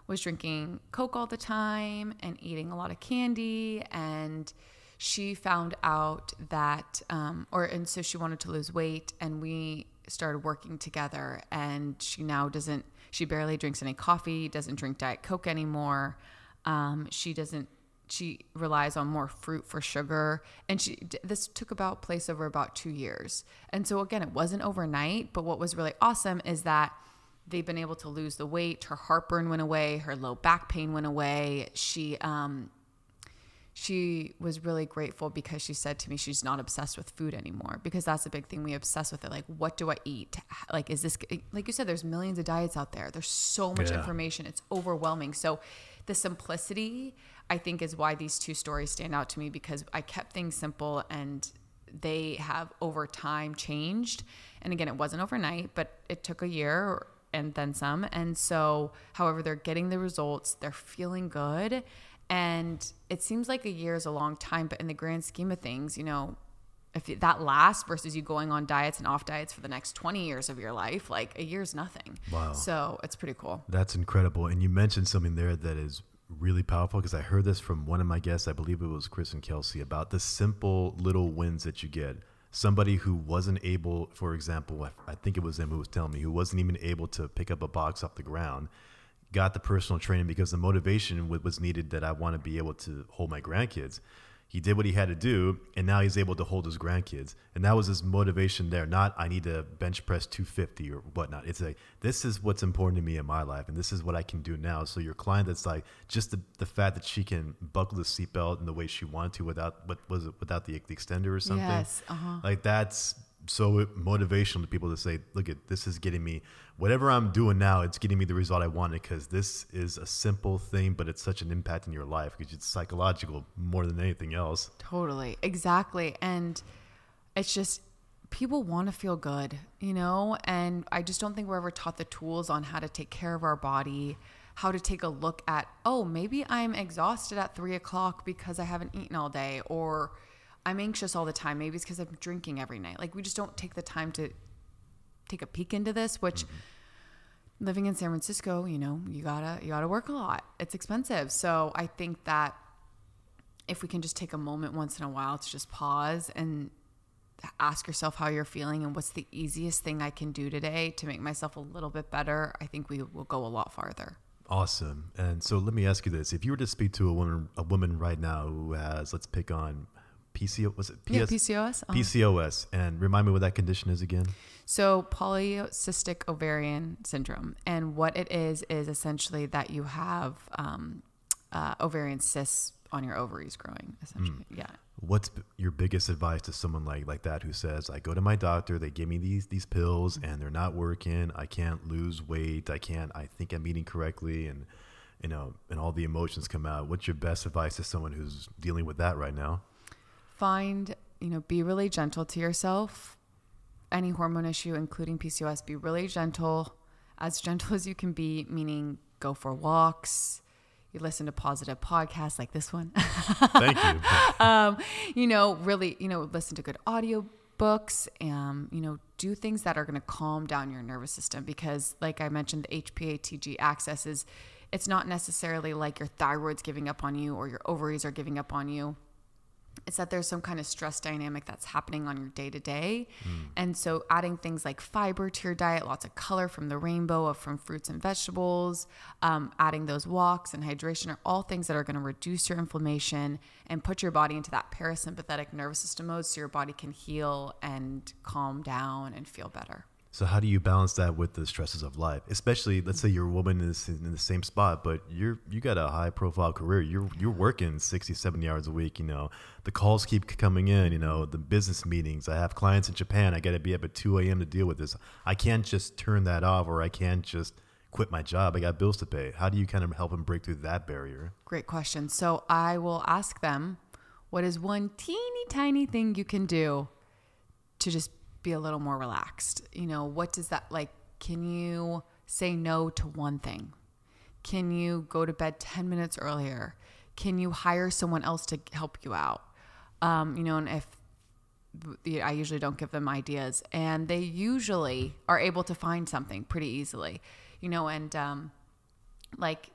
was drinking Coke all the time and eating a lot of candy, and she found out that, and so she wanted to lose weight, and we started working together, and she barely drinks any coffee, doesn't drink Diet Coke anymore. She relies on more fruit for sugar, and this took place over about 2 years. And so again, it wasn't overnight, but what was really awesome is that they've been able to lose the weight. Her heartburn went away. Her low back pain went away. She was really grateful because she said to me she's not obsessed with food anymore, because that's a big thing. We obsess with it. Like, what do I eat? Like, is this, like you said, there's millions of diets out there. There's so much information. It's overwhelming. So the simplicity, I think, is why these two stories stand out to me, because I kept things simple and they have over time changed. And again, it wasn't overnight, but it took a year and then some. And so, however, they're getting the results, they're feeling good. And it seems like a year is a long time, but in the grand scheme of things, if that lasts versus you going on diets and off diets for the next 20 years of your life, like a year's nothing. Wow. So it's pretty cool. That's incredible. And you mentioned something there that is really powerful, because I heard this from one of my guests, I believe it was Chris and Kelsey, about the simple little wins that you get. Somebody who wasn't able, for example, I think it was him who was telling me, who wasn't even able to pick up a box off the ground, got the personal training because the motivation was needed, that I want to be able to hold my grandkids. He did what he had to do, and now he's able to hold his grandkids. And that was his motivation there, not I need to bench press 250 or whatnot. It's like, this is what's important to me in my life, and this is what I can do now. So your client, that's like just the fact that she can buckle the seatbelt in the way she wanted to without the extender or something. Yes. Like, that's so motivational to people to say, look, this is getting me, whatever I'm doing now, it's getting me the result I wanted, because this is a simple thing, but it's such an impact in your life because it's psychological more than anything else. Totally. Exactly. And it's just, people want to feel good, and I just don't think we're ever taught the tools on how to take care of our body, how to take a look at, maybe I'm exhausted at 3:00 because I haven't eaten all day, or I'm anxious all the time. Maybe it's because I'm drinking every night. Like, we just don't take the time to take a peek into this, which living in San Francisco, you gotta work a lot. It's expensive. So I think that if we can just take a moment once in a while to just pause and ask yourself how you're feeling and what's the easiest thing I can do today to make myself a little bit better, I think we will go a lot farther. Awesome. And so let me ask you this. If you were to speak to a woman right now who has, let's pick on PCOS, was it? PCOS. PCOS. And remind me what that condition is again. So polycystic ovarian syndrome. And what it is essentially that you have ovarian cysts on your ovaries growing, essentially. Yeah. What's your biggest advice to someone like that who says, I go to my doctor, they give me these pills and they're not working. I can't lose weight. I think I'm eating correctly. And, and all the emotions come out. What's your best advice to someone who's dealing with that right now? Be really gentle to yourself. Any hormone issue, including PCOS, be really gentle as you can be, meaning go for walks. You listen to positive podcasts like this one. Thank you. Really, listen to good audio books and, do things that are going to calm down your nervous system, because like I mentioned, the HPA-TG axis it's not necessarily like your thyroid's giving up on you or your ovaries are giving up on you. It's that there's some kind of stress dynamic that's happening on your day to day. And so adding things like fiber to your diet, lots of color from the rainbow from fruits and vegetables, adding those walks and hydration are all things that are going to reduce your inflammation and put your body into that parasympathetic nervous system mode so your body can heal and calm down and feel better. So how do you balance that with the stresses of life? Especially, let's say you're a woman in the same spot, but you got a high profile career. You're working 60, 70 hours a week. The calls keep coming in, the business meetings. I have clients in Japan. I got to be up at 2 a.m. to deal with this. I can't just turn that off, or I can't just quit my job. I got bills to pay. How do you kind of help them break through that barrier? Great question. So I will ask them, what is one teeny tiny thing you can do to just be a little more relaxed? What does that like? Can you say no to one thing? Can you go to bed 10 minutes earlier? Can you hire someone else to help you out? And if I usually don't give them ideas, and they usually are able to find something pretty easily, and I'm like,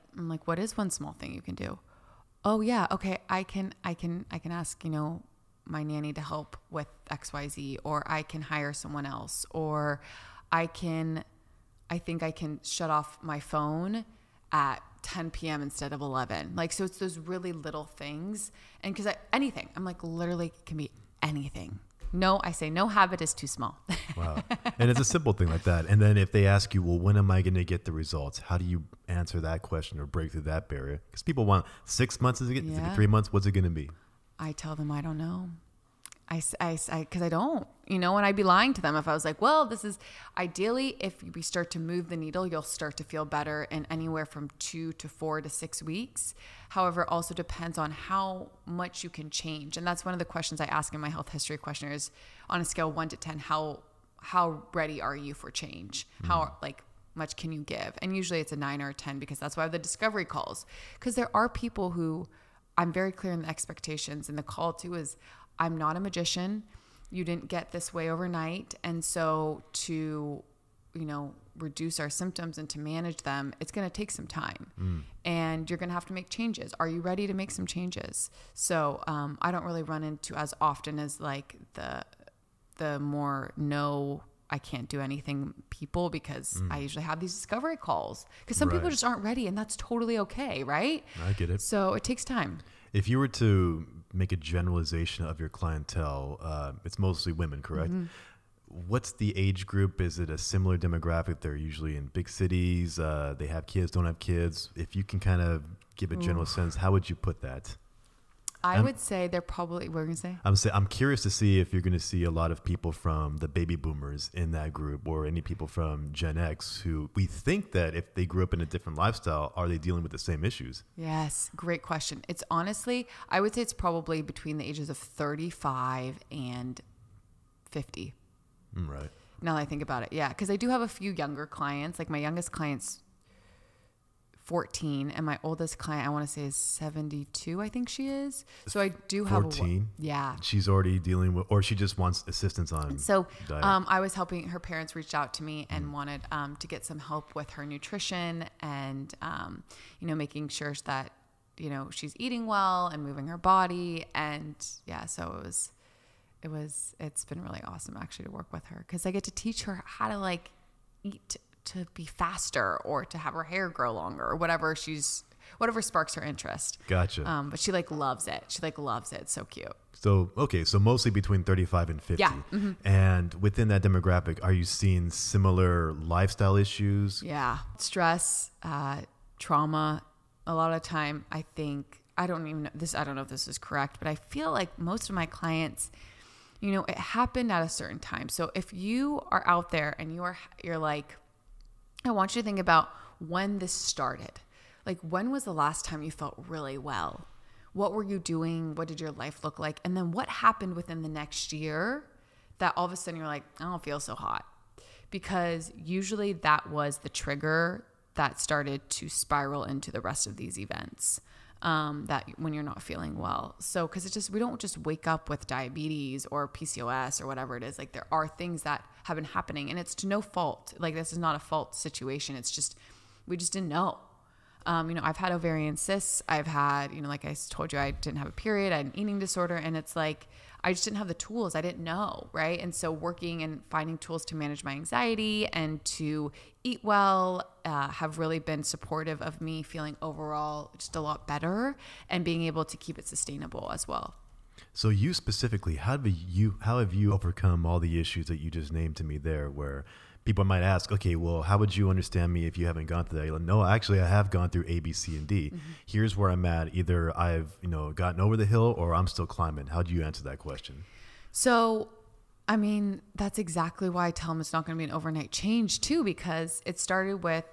what is one small thing you can do? Oh yeah. Okay. I can ask, my nanny to help with XYZ, or I can hire someone else, or I think I can shut off my phone at 10 p.m. instead of 11. So it's those really little things. And anything, I'm like, literally it can be anything. No, I say no habit is too small. Wow. And it's a simple thing like that. And then if they ask you, well, when am I going to get the results? How do you answer that question or break through that barrier? Because people want 6 months. Is it 3 months? What's it going to be? I tell them I don't know. Because I don't, and I'd be lying to them if I was like, well, this is ideally, if we start to move the needle, you'll start to feel better in anywhere from 2 to 4 to 6 weeks. However, it also depends on how much you can change. And that's one of the questions I ask in my health history questionnaire is, on a scale 1 to 10, how ready are you for change? How much can you give? And usually it's a 9 or a 10, because that's why I have the discovery calls. Because there are people who, I'm very clear in the expectations, and the call too is, I'm not a magician. You didn't get this way overnight. And so to, reduce our symptoms and to manage them, it's going to take some time. And you're going to have to make changes. Are you ready to make some changes? So I don't really run into as often as the more no, I can't do anything people, because I usually have these discovery calls, because some people just aren't ready, and that's totally okay. Right. I get it. So it takes time. If you were to make a generalization of your clientele, it's mostly women, correct? What's the age group? Is it a similar demographic? They're usually in big cities. They have kids, don't have kids. If you can kind of give a general sense, how would you put that? I would say they're probably, what are you going to say? I'm curious to see if you're going to see a lot of people from the baby boomers in that group, or any people from Gen X who we think that if they grew up in a different lifestyle, are they dealing with the same issues? Yes. Great question. It's honestly, I would say it's probably between the ages of 35 and 50. Right. Now that I think about it. Yeah. Because I do have a few younger clients. Like my youngest client's 14, and my oldest client, I want to say, is 72. I think she is. So I do have 14. Yeah. She's already dealing with, or she just wants assistance on. So diet. I was helping her parents reached out to me and wanted to get some help with her nutrition, and making sure that she's eating well and moving her body, and so it's been really awesome actually to work with her, because I get to teach her how to eat to be faster, or to have her hair grow longer, or whatever sparks her interest. Gotcha. But she loves it. She loves it. It's so cute. So, okay. So mostly between 35 and 50. Yeah. And within that demographic, are you seeing similar lifestyle issues? Yeah. Stress, trauma. A lot of time, I think, I don't know if this is correct, but I feel like most of my clients, it happened at a certain time. So if you are out there and you're like, I want you to think about when this started. When was the last time you felt really well? What were you doing? What did your life look like? And then what happened within the next year that all of a sudden you're like, I don't feel so hot? Because usually that was the trigger that started to spiral into the rest of these events. That when you're not feeling well. So, because we don't just wake up with diabetes or PCOS or whatever it is. There are things that have been happening, and it's to no fault. This is not a fault situation. It's just, we just didn't know. I've had ovarian cysts. I've had, like I told you, I didn't have a period. I had an eating disorder, and it's I just didn't have the tools. I didn't know. Right. And so working and finding tools to manage my anxiety and to eat well, have really been supportive of me feeling overall just a lot better, and being able to keep it sustainable as well. So you specifically, how have you overcome all the issues that you just named to me there, where people might ask, okay, well, how would you understand me if you haven't gone through that? You're like, no, actually, I have gone through A, B, C, and D. Here's where I'm at. Either I've, gotten over the hill, or I'm still climbing. How do you answer that question? So, I mean, that's exactly why I tell them it's not going to be an overnight change too, because it started with,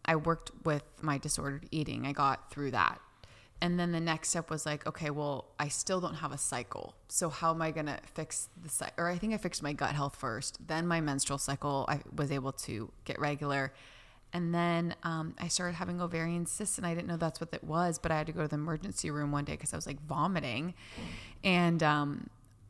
I worked with my disordered eating. I got through that. And then the next step was okay, well, I still don't have a cycle. So how am I going to fix the cycle? Or I think I fixed my gut health first. Then my menstrual cycle, I was able to get regular. And then I started having ovarian cysts, and I didn't know that's what it was, but I had to go to the emergency room one day because I was like vomiting. And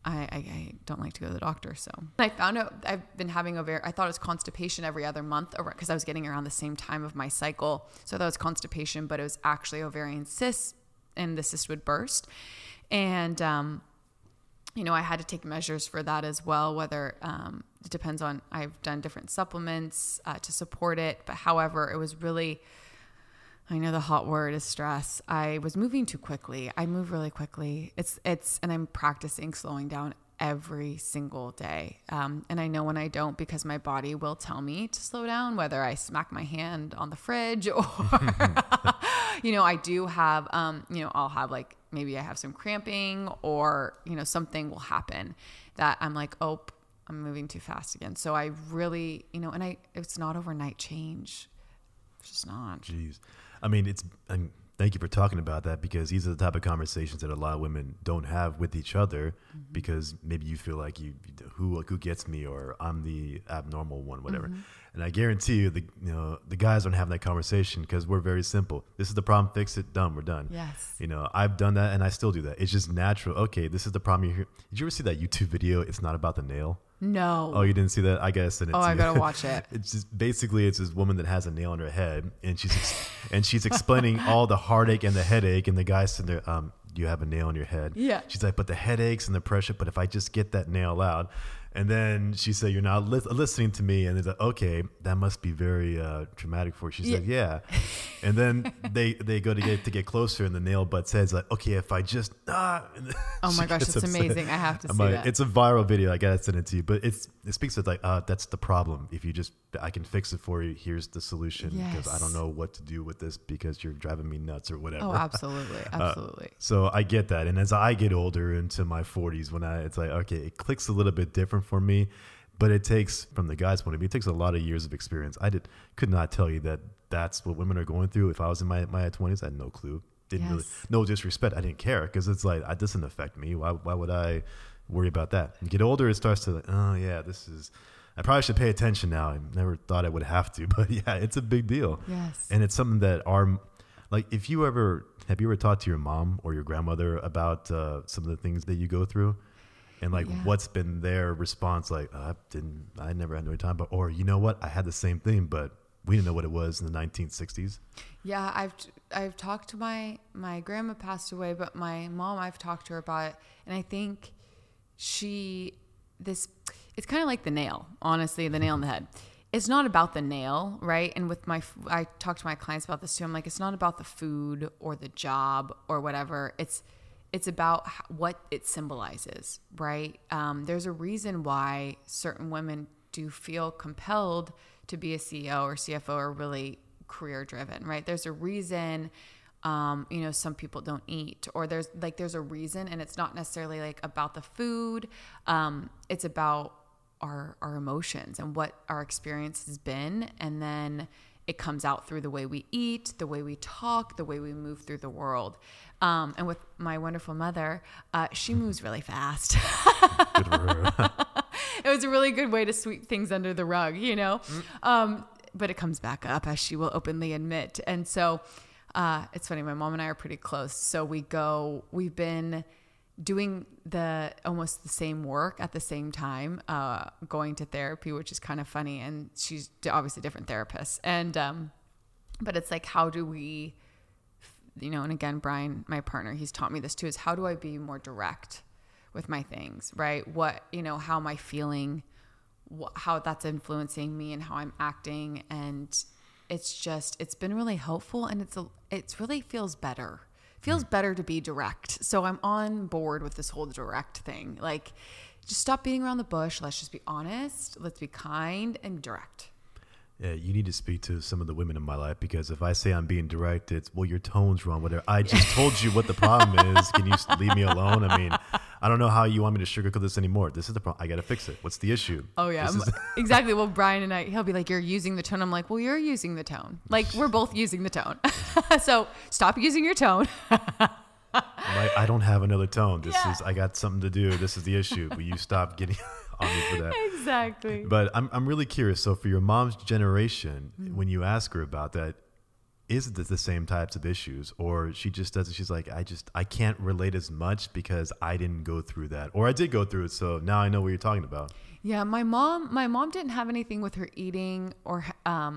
I don't like to go to the doctor. So I found out I've been having I thought it was constipation every other month because I was getting around the same time of my cycle. So I thought it was constipation, but it was actually ovarian cysts, and the cyst would burst. And, I had to take measures for that as well, whether it depends on, I've done different supplements to support it. But however, it was really, I know the hot word is stress. I was moving too quickly. I move really quickly. And I'm practicing slowing down every single day. And I know when I don't, because my body will tell me to slow down, whether I smack my hand on the fridge or, I do have, I'll have like, maybe I have some cramping or, something will happen that I'm like, oh, I'm moving too fast again. So I really, it's not overnight change. It's just not. Jeez. I mean, thank you for talking about that, because these are the type of conversations that a lot of women don't have with each other, because maybe you feel like who gets me, or I'm the abnormal one, whatever. And I guarantee you, the guys don't have that conversation, because we're very simple. This is the problem. Fix it. Done. We're done. Yes. I've done that, and I still do that. It's just natural. Okay, this is the problem. Did you ever see that YouTube video? It's not about the nail. No. Oh, you didn't see that? I gotta send it to you. I gotta watch it. It's just basically it's this woman that has a nail in her head, and she's explaining all the heartache and the headache, and the guy's sitting there, you have a nail in your head. Yeah. She's like, but the headaches and the pressure, but if I just get that nail out. And then she said, you're not listening to me. And it's like, okay, that must be very traumatic for you. She said, yeah. And then they go to get closer, and the nail butts heads like, okay, if I just, oh my gosh, it's amazing. I have to see that. It's a viral video. I got to send it to you. But it speaks to like, that's the problem. If you just, I can fix it for you. Here's the solution. Because I don't know what to do with this, because you're driving me nuts or whatever. Oh, absolutely. Absolutely. So I get that. And as I get older into my 40s, it's like, okay, it clicks a little bit different for me, but it takes, from the guy's point of view, it takes a lot of years of experience. Could not tell you that that's what women are going through. If I was in my 20s, I had no clue. Really, no disrespect. I didn't care, because it's like, it doesn't affect me. Why would I worry about that? You get older, it starts to like, oh yeah, I probably should pay attention now. I never thought I would have to, but yeah, it's a big deal. Yes. And it's something that have you ever talked to your mom or your grandmother about some of the things that you go through? And what's been their response? Like, I never had no time, but, or, you know what? I had the same thing, but we didn't know what it was in the 1960s. Yeah. I've talked to my grandma passed away, but my mom, I've talked to her about it. And I think it's kind of like the nail, honestly, the nail in the head. It's not about the nail, right? And I talk to my clients about this too. I'm like, it's not about the food or the job or whatever. It's about what it symbolizes, right? There's a reason why certain women do feel compelled to be a CEO or CFO or really career driven, right? There's a reason, some people don't eat, or there's a reason, and it's not necessarily like about the food. It's about our emotions and what our experience has been. And then it comes out through the way we eat, the way we talk, the way we move through the world. And with my wonderful mother, she moves really fast. Good for her. It was a really good way to sweep things under the rug, but it comes back up, as she will openly admit. And so it's funny, my mom and I are pretty close. So we've been doing almost the same work at the same time, going to therapy, which is kind of funny. And she's obviously different therapists. And, but it's like, how do we, and again, Brian, my partner, he's taught me this too, is how do I be more direct with my things, right? What, how am I feeling, how that's influencing me and how I'm acting. And it's been really helpful, and it really feels better. Feels better to be direct. So I'm on board with this whole direct thing. Like, just stop beating around the bush. Let's just be honest. Let's be kind and direct. Yeah, you need to speak to some of the women in my life, because if I say I'm being direct, it's, well, your tone's wrong, whatever. I just told you what the problem is. Can you leave me alone? I mean, I don't know how you want me to sugarcoat this anymore. This is the problem. I got to fix it. What's the issue? Oh, yeah. Exactly. Well, Brian and he'll be like, you're using the tone. I'm like, well, you're using the tone. Like, we're both using the tone. So stop using your tone. I don't have another tone. I got something to do. This is the issue. Will you stop getting on me for that. Exactly. But I'm really curious. So for your mom's generation, when you ask her about that, is it the same types of issues, or she just doesn't? She's like, I can't relate as much because I didn't go through that, or I did go through it, so now I know what you're talking about. Yeah, my mom didn't have anything with her eating or I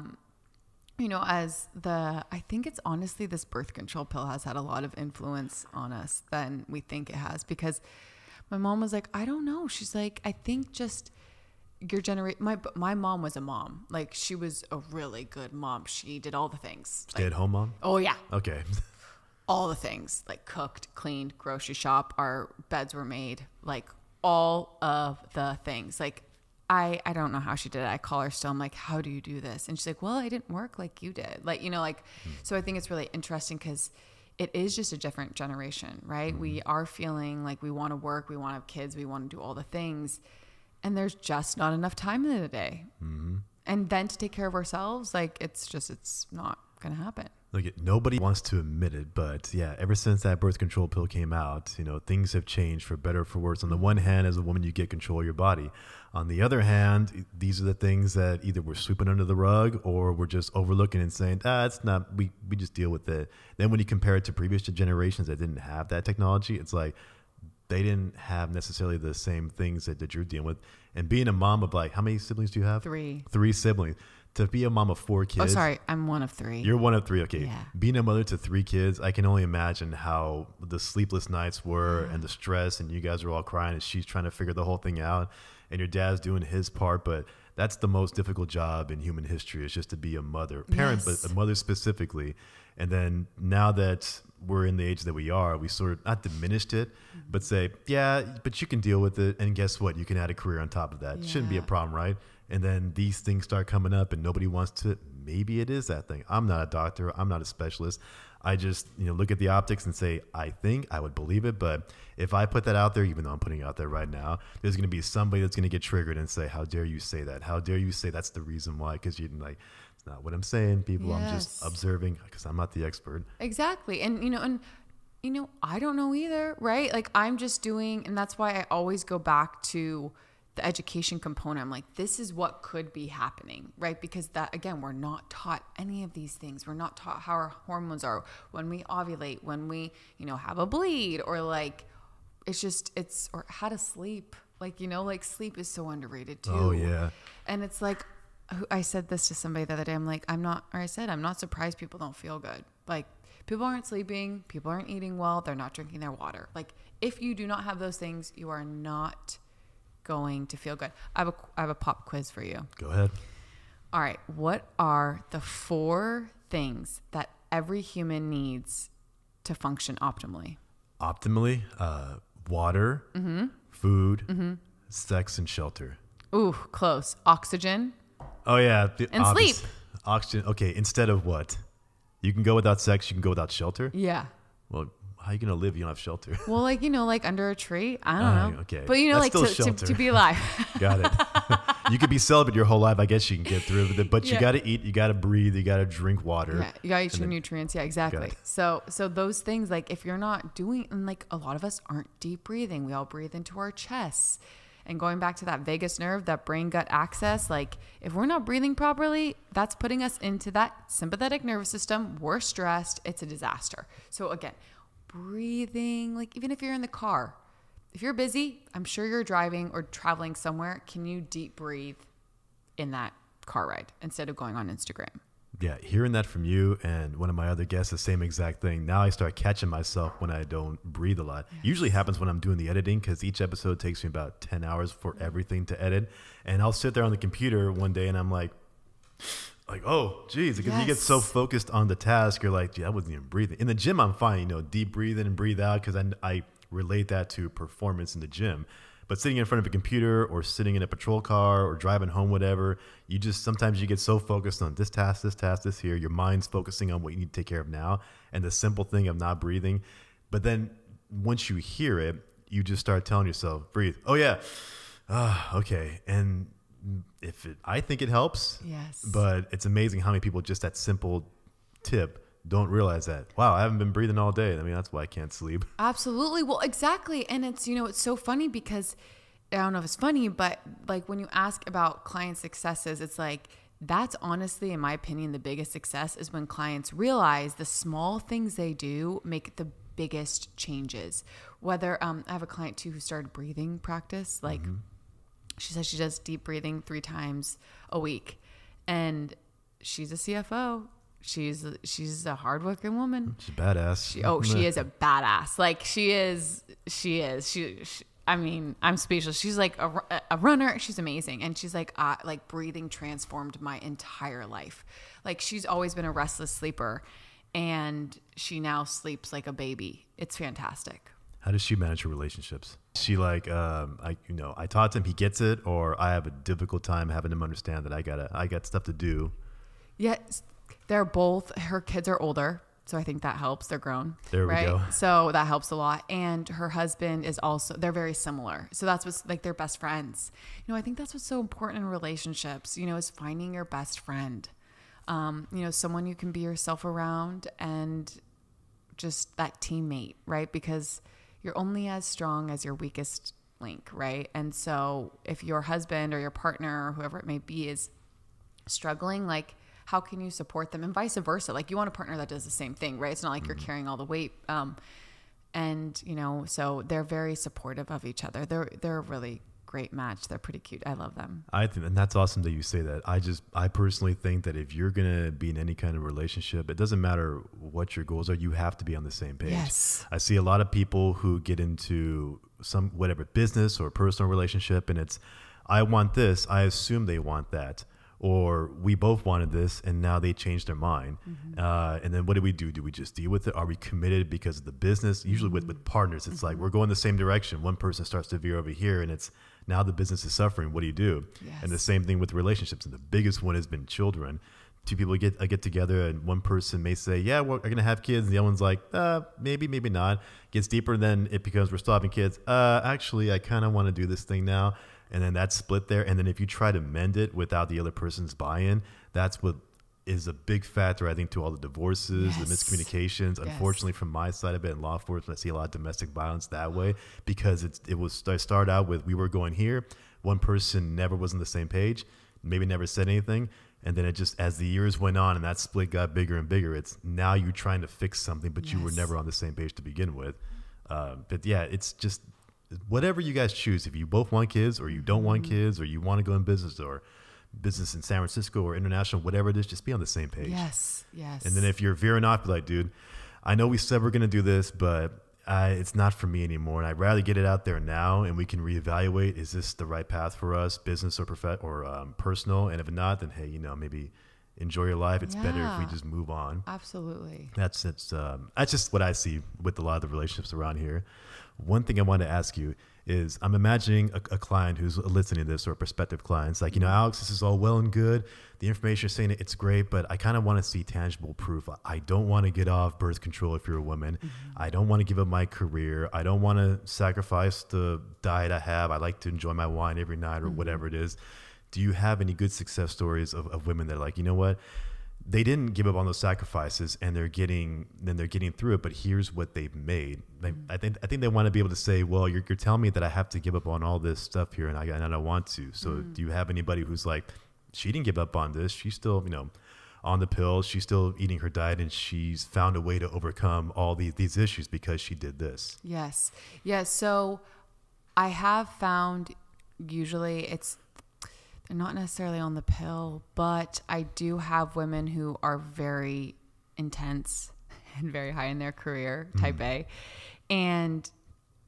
think it's honestly this birth control pill has had a lot of influence on us than we think it has, because my mom was like, I don't know. She's like, I think just your generation. My mom was a mom. Like, she was a really good mom. She did all the things. Stay at home mom? Oh yeah. Okay. All the things, like cooked, cleaned, grocery shop, our beds were made, like all of the things. Like, I don't know how she did it. I call her still. I'm like, how do you do this? And she's like, well, I didn't work like you did. Like, so I think it's really interesting because it is just a different generation, right? We are feeling like we want to work, we want to have kids, we want to do all the things. And there's just not enough time in the day. And then to take care of ourselves, like, it's not going to happen. Look, nobody wants to admit it, but yeah, ever since that birth control pill came out, things have changed for better or for worse. On the one hand, as a woman, you get control of your body. On the other hand, these are the things that either we're sweeping under the rug or we're just overlooking and saying, it's not, we just deal with it. Then when you compare it to previous generations that didn't have that technology, it's like they didn't have necessarily the same things that you're dealing with. And being a mom of, like, how many siblings do you have? 3. 3 siblings. To be a mom of 4 kids. Oh, sorry. I'm one of 3. You're one of 3. Okay. Yeah. Being a mother to 3 kids, I can only imagine how the sleepless nights were and the stress, and you guys are all crying and she's trying to figure the whole thing out and your dad's doing his part. But that's the most difficult job in human history, is just to be a mother, parent, Yes. but a mother specifically. And then now that we're in the age that we are, we sort of not diminished it, but say, yeah, but you can deal with it. And guess what? You can add a career on top of that. It shouldn't be a problem, right? And then these things start coming up and nobody wants to, maybe it is that thing. I'm not a doctor. I'm not a specialist. I just, look at the optics and say, I think I would believe it. But if I put that out there, even though I'm putting it out there right now, there's going to be somebody that's going to get triggered and say, how dare you say that? How dare you say that's the reason why? Because you're like, it's not what I'm saying, people. Yes. I'm just observing because I'm not the expert. Exactly. And, I don't know either, right? Like, I'm just doing, and that's why I always go back to the education component. I'm like, this is what could be happening, right? Because that, again, we're not taught any of these things. We're not taught how our hormones are when we ovulate, when we, have a bleed, or like, or how to sleep. Like, sleep is so underrated too. Oh yeah. And it's like, I said this to somebody the other day. I'm like, I'm not surprised people don't feel good. Like, people aren't sleeping, people aren't eating well, they're not drinking their water. Like, if you do not have those things, you are not going to feel good. I have a pop quiz for you. Go ahead. All right. What are the 4 things that every human needs to function optimally? Optimally, water, food, sex, and shelter. Ooh, close. Oxygen. Oh yeah. And sleep. Oxygen. Okay. Instead of what? You can go without sex. You can go without shelter. Yeah. Well, how are you going to live if you don't have shelter? Well, like, like under a tree. I don't know. Okay. But, That's like to be alive. Got it. You could be celibate your whole life. I guess you can get through with it. But you got to eat. You got to breathe. You got to drink water. Yeah, you got to eat your nutrients. Yeah, exactly. So those things, like, if you're not doing, and like a lot of us aren't deep breathing. We all breathe into our chests. And going back to that vagus nerve, that brain gut axis, like, if we're not breathing properly, that's putting us into that sympathetic nervous system. We're stressed. It's a disaster. So again, breathing, like, even if you're in the car, if you're busy, I'm sure you're driving or traveling somewhere, can you deep breathe in that car ride instead of going on Instagram? Yeah, hearing that from you and one of my other guests, the same exact thing. Now I start catching myself when I don't breathe a lot. Yes. Usually happens when I'm doing the editing, because each episode takes me about 10 hours for everything to edit. And I'll sit there on the computer one day and I'm like, oh, geez, because you get so focused on the task, you're like, gee, I wasn't even breathing. In the gym, I'm fine, deep breathe in and breathe out, because I relate that to performance in the gym. But sitting in front of a computer or sitting in a patrol car or driving home, whatever, sometimes you get so focused on this task, this here. Your mind's focusing on what you need to take care of now and the simple thing of not breathing. But then once you hear it, you just start telling yourself, breathe. Oh, yeah. Okay. And I think it helps. Yes. But it's amazing how many people just that simple tip don't realize that. Wow, I haven't been breathing all day. I mean, that's why I can't sleep. Absolutely. Well, exactly. And it's, it's so funny because I don't know if it's funny, but like when you ask about client successes, it's like, that's honestly, in my opinion, the biggest success is when clients realize the small things they do make the biggest changes. Whether I have a client too who started breathing practice. Like she says she does deep breathing 3 times a week, and she's a CFO. She's a hardworking woman. She's badass. She is a badass. Like she is. I mean, I'm speechless. She's like a runner. She's amazing. And she's like breathing transformed my entire life. Like she's always been a restless sleeper, and she now sleeps like a baby. It's fantastic. How does she manage her relationships? She like, I taught him, he gets it, or I have a difficult time having him understand that I got stuff to do. Yes, they're both, her kids are older. So I think that helps. They're grown. There we go. So that helps a lot. And her husband is also, they're very similar. So that's what's like, they're best friends. I think that's what's so important in relationships, is finding your best friend. Someone you can be yourself around, and just that teammate, right? Because you're only as strong as your weakest link, right? And so if your husband or your partner or whoever it may be is struggling, like, how can you support them, and vice versa? Like, you want a partner that does the same thing, right? It's not like you're carrying all the weight. So they're very supportive of each other. They're a really great match. They're pretty cute. I love them. I think, and that's awesome that you say that. I personally think that if you're going to be in any kind of relationship, it doesn't matter what your goals are, you have to be on the same page. Yes. I see a lot of people who get into some, whatever, business or personal relationship, and it's, I want this, I assume they want that. Or we both wanted this, and now they changed their mind. And then what do? Do we just deal with it? Are we committed because of the business? Usually with partners, it's like we're going the same direction. One person starts to veer over here, and it's now the business is suffering. What do you do? Yes. And the same thing with relationships. And the biggest one has been children. 2 people get together, and one person may say, yeah, we're going to have kids. And the other one's like, maybe not. Gets deeper, then it becomes, we're still having kids. Actually, I kind of want to do this thing now. And then that's split there. And then if you try to mend it without the other person's buy-in, that's what is a big factor, I think, to all the divorces, the miscommunications. Yes. Unfortunately, from my side of it in law enforcement, I see a lot of domestic violence that way, because I started out with, we were going here. One person never was on the same page, maybe never said anything. And then it just, as the years went on and that split got bigger and bigger, it's now you're trying to fix something, but you were never on the same page to begin with. But yeah, it's just, whatever you guys choose, if you both want kids or you don't want kids, or you want to go in business or business in San Francisco or international, whatever it is, just be on the same page. Yes. And then if you're veering off, be like, dude, I know we said we're going to do this, but it's not for me anymore. And I'd rather get it out there now, and we can reevaluate, is this the right path for us, business or personal? And if not, then hey, maybe enjoy your life. It's better if we just move on. Absolutely. That's just what I see with a lot of the relationships around here. One thing I want to ask you is, I'm imagining a client who's listening to this, or a prospective client. It's like, Alex, this is all well and good. The information you're saying, it's great, but I kind of want to see tangible proof. I don't want to get off birth control if you're a woman. I don't want to give up my career. I don't want to sacrifice the diet I have. I like to enjoy my wine every night, or whatever it is. Do you have any good success stories of women that are like, you know what? They didn't give up on those sacrifices, and they're getting through it, but here's what they've made. I think they want to be able to say, well, you're telling me that I have to give up on all this stuff here, and I don't want to. So do you have anybody who's like, she didn't give up on this. She's still, on the pills. She's still eating her diet, and she's found a way to overcome all these issues because she did this. Yes. So I have found, usually they're not necessarily on the pill, but I do have women who are very intense and very high in their career, type A. And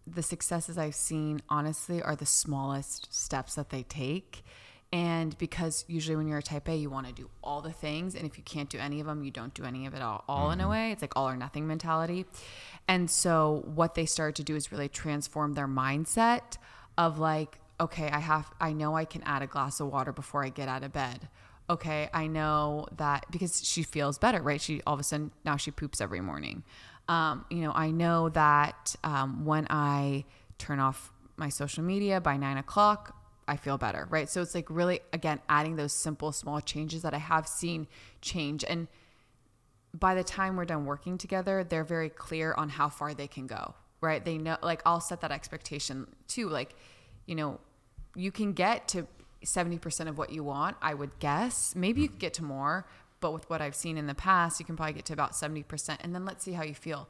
the successes I've seen, honestly, are the smallest steps that they take. And because usually when you're a type A, you want to do all the things. And if you can't do any of them, you don't do any of it all in a way. It's like all or nothing mentality. And so what they start to do is really transform their mindset of like, okay, I know I can add a glass of water before I get out of bed. Okay, I know that, because she feels better, right? She all of a sudden now she poops every morning. I know that when I turn off my social media by 9 o'clock, I feel better, right? So it's like really, again, adding those simple, small changes that I have seen change. And by the time we're done working together, they're very clear on how far they can go, right? They know, like, I'll set that expectation too. Like, you can get to 70% of what you want, I would guess. Maybe you could get to more, but with what I've seen in the past, you can probably get to about 70%. And then let's see how you feel.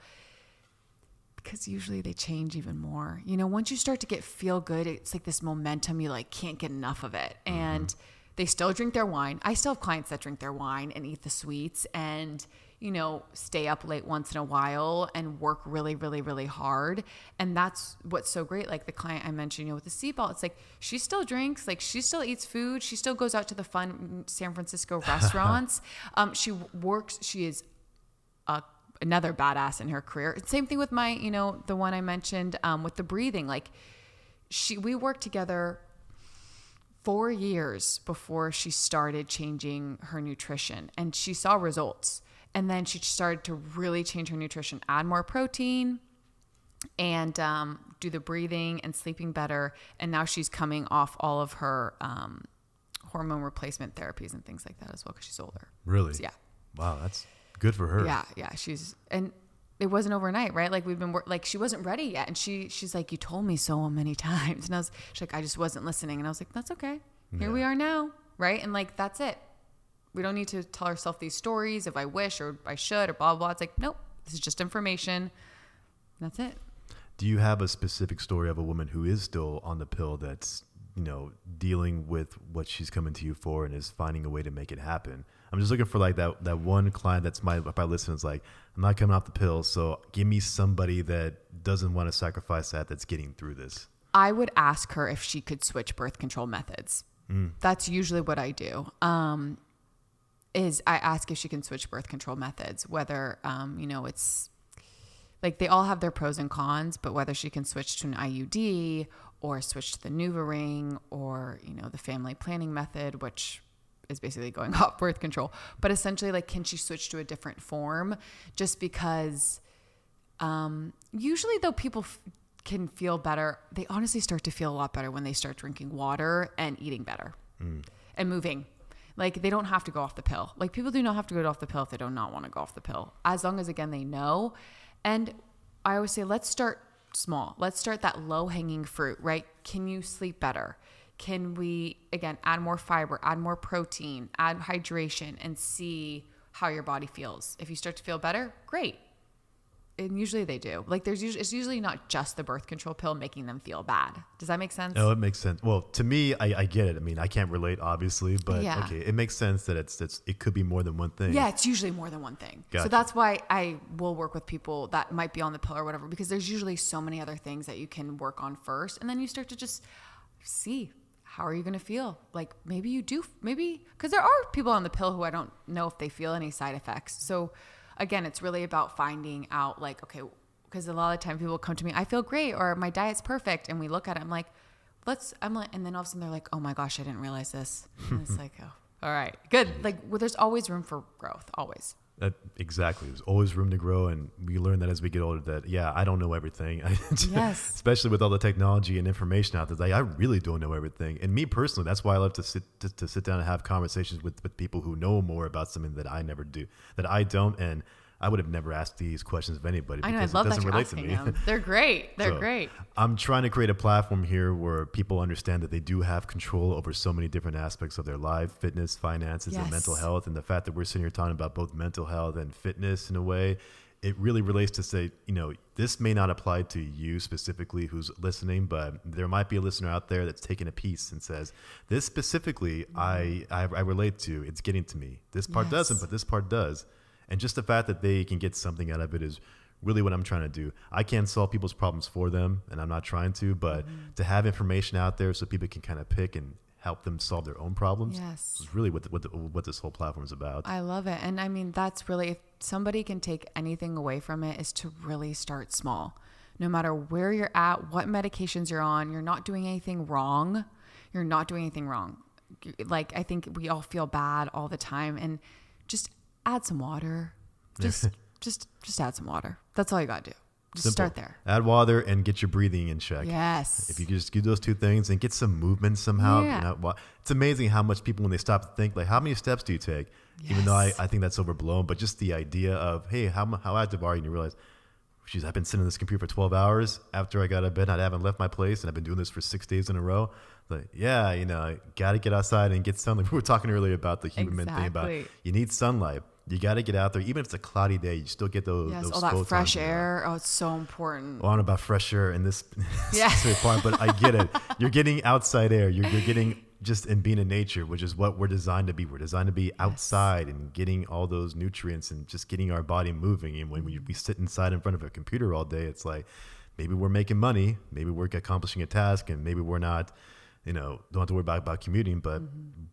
Because usually they change even more. You know, once you start to feel good, it's like this momentum, you like can't get enough of it. And they still drink their wine. I still have clients that drink their wine and eat the sweets and, you know, stay up late once in a while and work really, really, really hard. And that's what's so great. Like the client I mentioned, you know, with the seatbelt, it's like she still drinks, like she still eats food. She still goes out to the fun San Francisco restaurants. She works, she is another badass in her career. Same thing with my, you know, the one I mentioned with the breathing. Like we worked together 4 years before she started changing her nutrition, and she saw results. And then she started to really change her nutrition, add more protein and do the breathing and sleeping better. And now she's coming off all of her hormone replacement therapies and things like that as well because she's older. Really? So, yeah. Wow, that's good for her. Yeah. And it wasn't overnight, right? Like she wasn't ready yet. And she's like, you told me so many times. And she's like, I just wasn't listening. And I was like, that's okay. Here we are now. Right. And like, that's it. We don't need to tell ourselves these stories if I wish or I should or blah, blah, blah. It's like, nope, this is just information. That's it. Do you have a specific story of a woman who is still on the pill that's, you know, dealing with what she's coming to you for and is finding a way to make it happen? I'm just looking for like that one client that's my listen is like, I'm not coming off the pill, so give me somebody that doesn't want to sacrifice that's getting through this. I would ask her if she could switch birth control methods. That's usually what I do. Is I ask if she can switch birth control methods, whether, you know, it's like they all have their pros and cons, but whether she can switch to an IUD or switch to the NuvaRing or, you know, the family planning method, which is basically going off birth control. But essentially, like, can she switch to a different form? Just because usually, though, people can feel better. They honestly start to feel a lot better when they start drinking water and eating better and moving. Like, they don't have to go off the pill. Like, people do not have to go off the pill if they do not want to go off the pill. As long as, again, they know. And I always say, let's start small. Let's start that low-hanging fruit, right? Can you sleep better? Can we, again, add more fiber, add more protein, add hydration, and see how your body feels? If you start to feel better, great. And usually they do. Like it's usually not just the birth control pill making them feel bad. Does that make sense? No, it makes sense. Well, to me, I get it. I mean, I can't relate obviously, but okay, it makes sense that it could be more than one thing. Yeah, it's usually more than one thing. Gotcha. So that's why I will work with people that might be on the pill or whatever, because there's usually so many other things that you can work on first, and then you start to just see how are you going to feel. Like maybe because there are people on the pill who I don't know if they feel any side effects. So again, it's really about finding out, like, okay, because a lot of time people come to me, I feel great, or my diet's perfect. And we look at it, I'm like, and then all of a sudden they're like, oh my gosh, I didn't realize this. And it's like, oh, all right, good. Like, well, there's always room for growth, always. Exactly. There's always room to grow. And we learn that as we get older that, I don't know everything. Yes. Especially with all the technology and information out there. Like, I really don't know everything. And me personally, that's why I love to sit down and have conversations with people who know more about something that I never do, that I don't. And I would have never asked these questions of anybody because it doesn't relate to me. They're great. They're great. I'm trying to create a platform here where people understand that they do have control over so many different aspects of their life, fitness, finances, and mental health. And the fact that we're sitting here talking about both mental health and fitness in a way, it really relates to say, this may not apply to you specifically who's listening, but there might be a listener out there that's taking a piece and says, this specifically, I relate to, it's getting to me. This part doesn't, but this part does. And just the fact that they can get something out of it is really what I'm trying to do. I can't solve people's problems for them, and I'm not trying to, but to have information out there so people can kind of pick and help them solve their own problems is really what this whole platform is about. I love it. And I mean, that's really, if somebody can take anything away from it, is to really start small. No matter where you're at, what medications you're on, you're not doing anything wrong. You're not doing anything wrong. Like, I think we all feel bad all the time, and just add some water. Just add some water. That's all you got to do. Just Simple. Start there. Add water and get your breathing in check. Yes. If you just do those two things and get some movement somehow. It's amazing how much people, when they stop to think, like, how many steps do you take? Even though I think that's overblown, but just the idea of, hey, how active are you? And you realize, I've been sitting on this computer for 12 hours after I got out of bed. I haven't left my place, and I've been doing this for 6 days in a row. Like, yeah, you know, got to get outside and get sunlight. We were talking earlier about the human thing about you need sunlight. You got to get out there. Even if it's a cloudy day, you still get those all that fresh air. There. Oh, it's so important. Well, I don't know about fresh air in this Yeah. part, but I get it. You're getting outside air. You're getting just in being in nature, which is what we're designed to be. We're designed to be outside and getting all those nutrients and just getting our body moving. And when we sit inside in front of a computer all day, it's like maybe we're making money, maybe we're accomplishing a task, and maybe we're not, you know, don't have to worry about commuting, but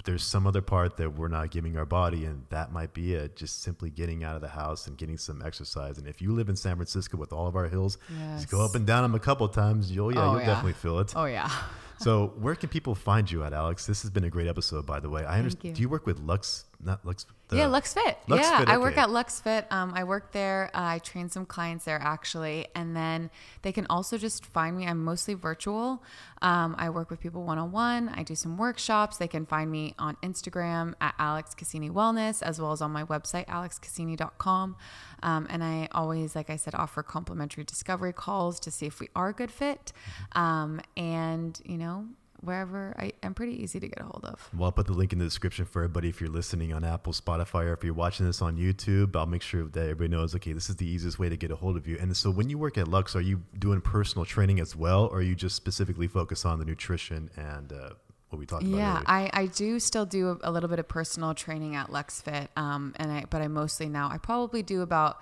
there's some other part that we're not giving our body, and that might be it. Just simply getting out of the house and getting some exercise. And if you live in San Francisco with all of our hills, just go up and down them a couple of times. You'll definitely feel it. Oh yeah. So where can people find you at, Alex? This has been a great episode, by the way. I understand. Do you work with Lux? Not Lux. Lux Fit. Lux Fit, I work at Lux Fit. I work there. I train some clients there actually, and then they can also just find me. I'm mostly virtual. I work with people one-on-one. I do some workshops. They can find me on Instagram at Alex Casini Wellness, as well as on my website, alexcasini.com. And I always, like I said, offer complimentary discovery calls to see if we are a good fit. And, you know, wherever I'm pretty easy to get a hold of. Well, I'll put the link in the description for everybody if you're listening on Apple, Spotify, or if you're watching this on YouTube. I'll make sure that everybody knows, okay, this is the easiest way to get a hold of you. And so when you work at Lux, are you doing personal training as well, or are you just specifically focused on the nutrition and what we talked about earlier? I do still do a little bit of personal training at Lux Fit, but I mostly now, I probably do about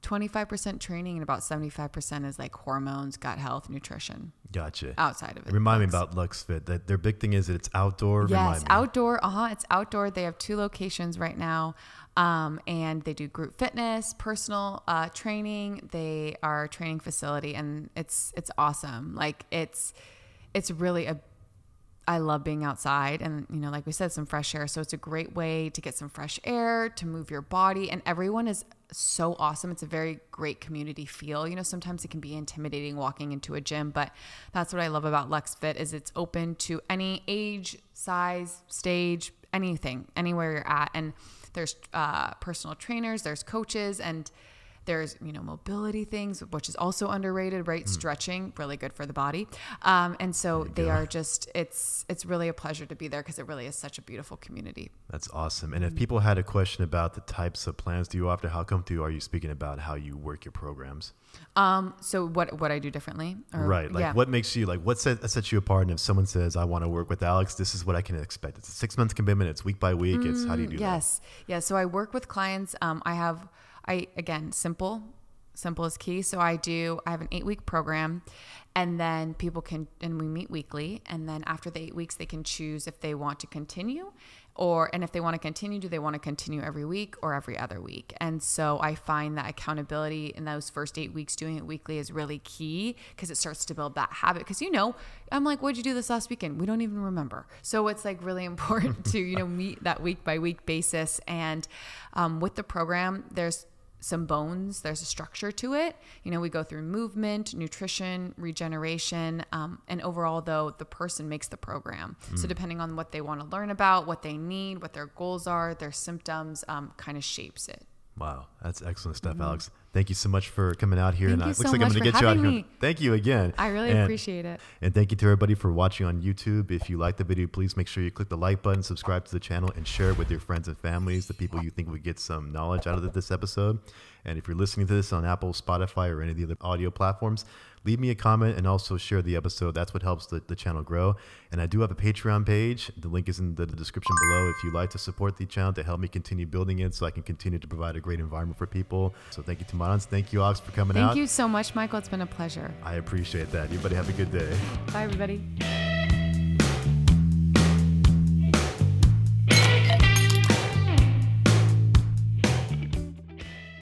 25% training and about 75% is like hormones, gut health, nutrition. Gotcha. Outside of it. Remind me about Lux Fit. That their big thing is that it's outdoor. Yes, outdoor. It's outdoor. They have 2 locations right now. And they do group fitness, personal training. They are a training facility, and it's awesome. Like it's really I love being outside, and, you know, like we said, some fresh air. So it's a great way to get some fresh air, to move your body, and everyone is so awesome. It's a very great community feel. You know, sometimes it can be intimidating walking into a gym, but that's what I love about Lux Fit is it's open to any age, size, stage, anything, anywhere you're at. And there's personal trainers, there's coaches, and there's, you know, mobility things, which is also underrated, right? Stretching, really good for the body. And so they are just, it's really a pleasure to be there because it really is such a beautiful community. That's awesome. And if people had a question about the types of plans do you offer, how come are you speaking about how you work your programs? So what I do differently? Right. Like what makes you, like what sets you apart? And if someone says, I want to work with Alex, this is what I can expect. It's a 6-month commitment. It's week by week. It's how do you do that? Yes. Yeah. So I work with clients. Again, simple is key. So I have an 8-week program, and then and we meet weekly. And then after the 8 weeks, they can choose if they want to continue and if they want to continue, do they want to continue every week or every other week? And so I find that accountability in those first 8 weeks, doing it weekly is really key because it starts to build that habit. Because, you know, I'm like, what'd you do this last weekend? We don't even remember. So it's like really important to, you know, meet that week by week basis. And with the program, there's some bones, there's a structure to it. You know, we go through movement, nutrition, regeneration, and overall though, the person makes the program. So depending on what they want to learn about, what they need, what their goals are, their symptoms, kind of shapes it. Wow. That's excellent stuff, Alex. Thank you so much for coming out here. Thank you Looks so like much I'm going to for get you out having here. me. Thank you again. I really appreciate it. And thank you to everybody for watching on YouTube. If you like the video, please make sure you click the like button, subscribe to the channel, and share it with your friends and families, the people you think would get some knowledge out of this episode. And if you're listening to this on Apple, Spotify, or any of the other audio platforms, leave me a comment and also share the episode. That's what helps the channel grow. And I do have a Patreon page. The link is in the description below if you'd like to support the channel to help me continue building it so I can continue to provide a great environment for people. So thank you to Madans. Thank you, Alex, for coming out. Thank you so much, Michael. It's been a pleasure. I appreciate that. Everybody have a good day. Bye, everybody.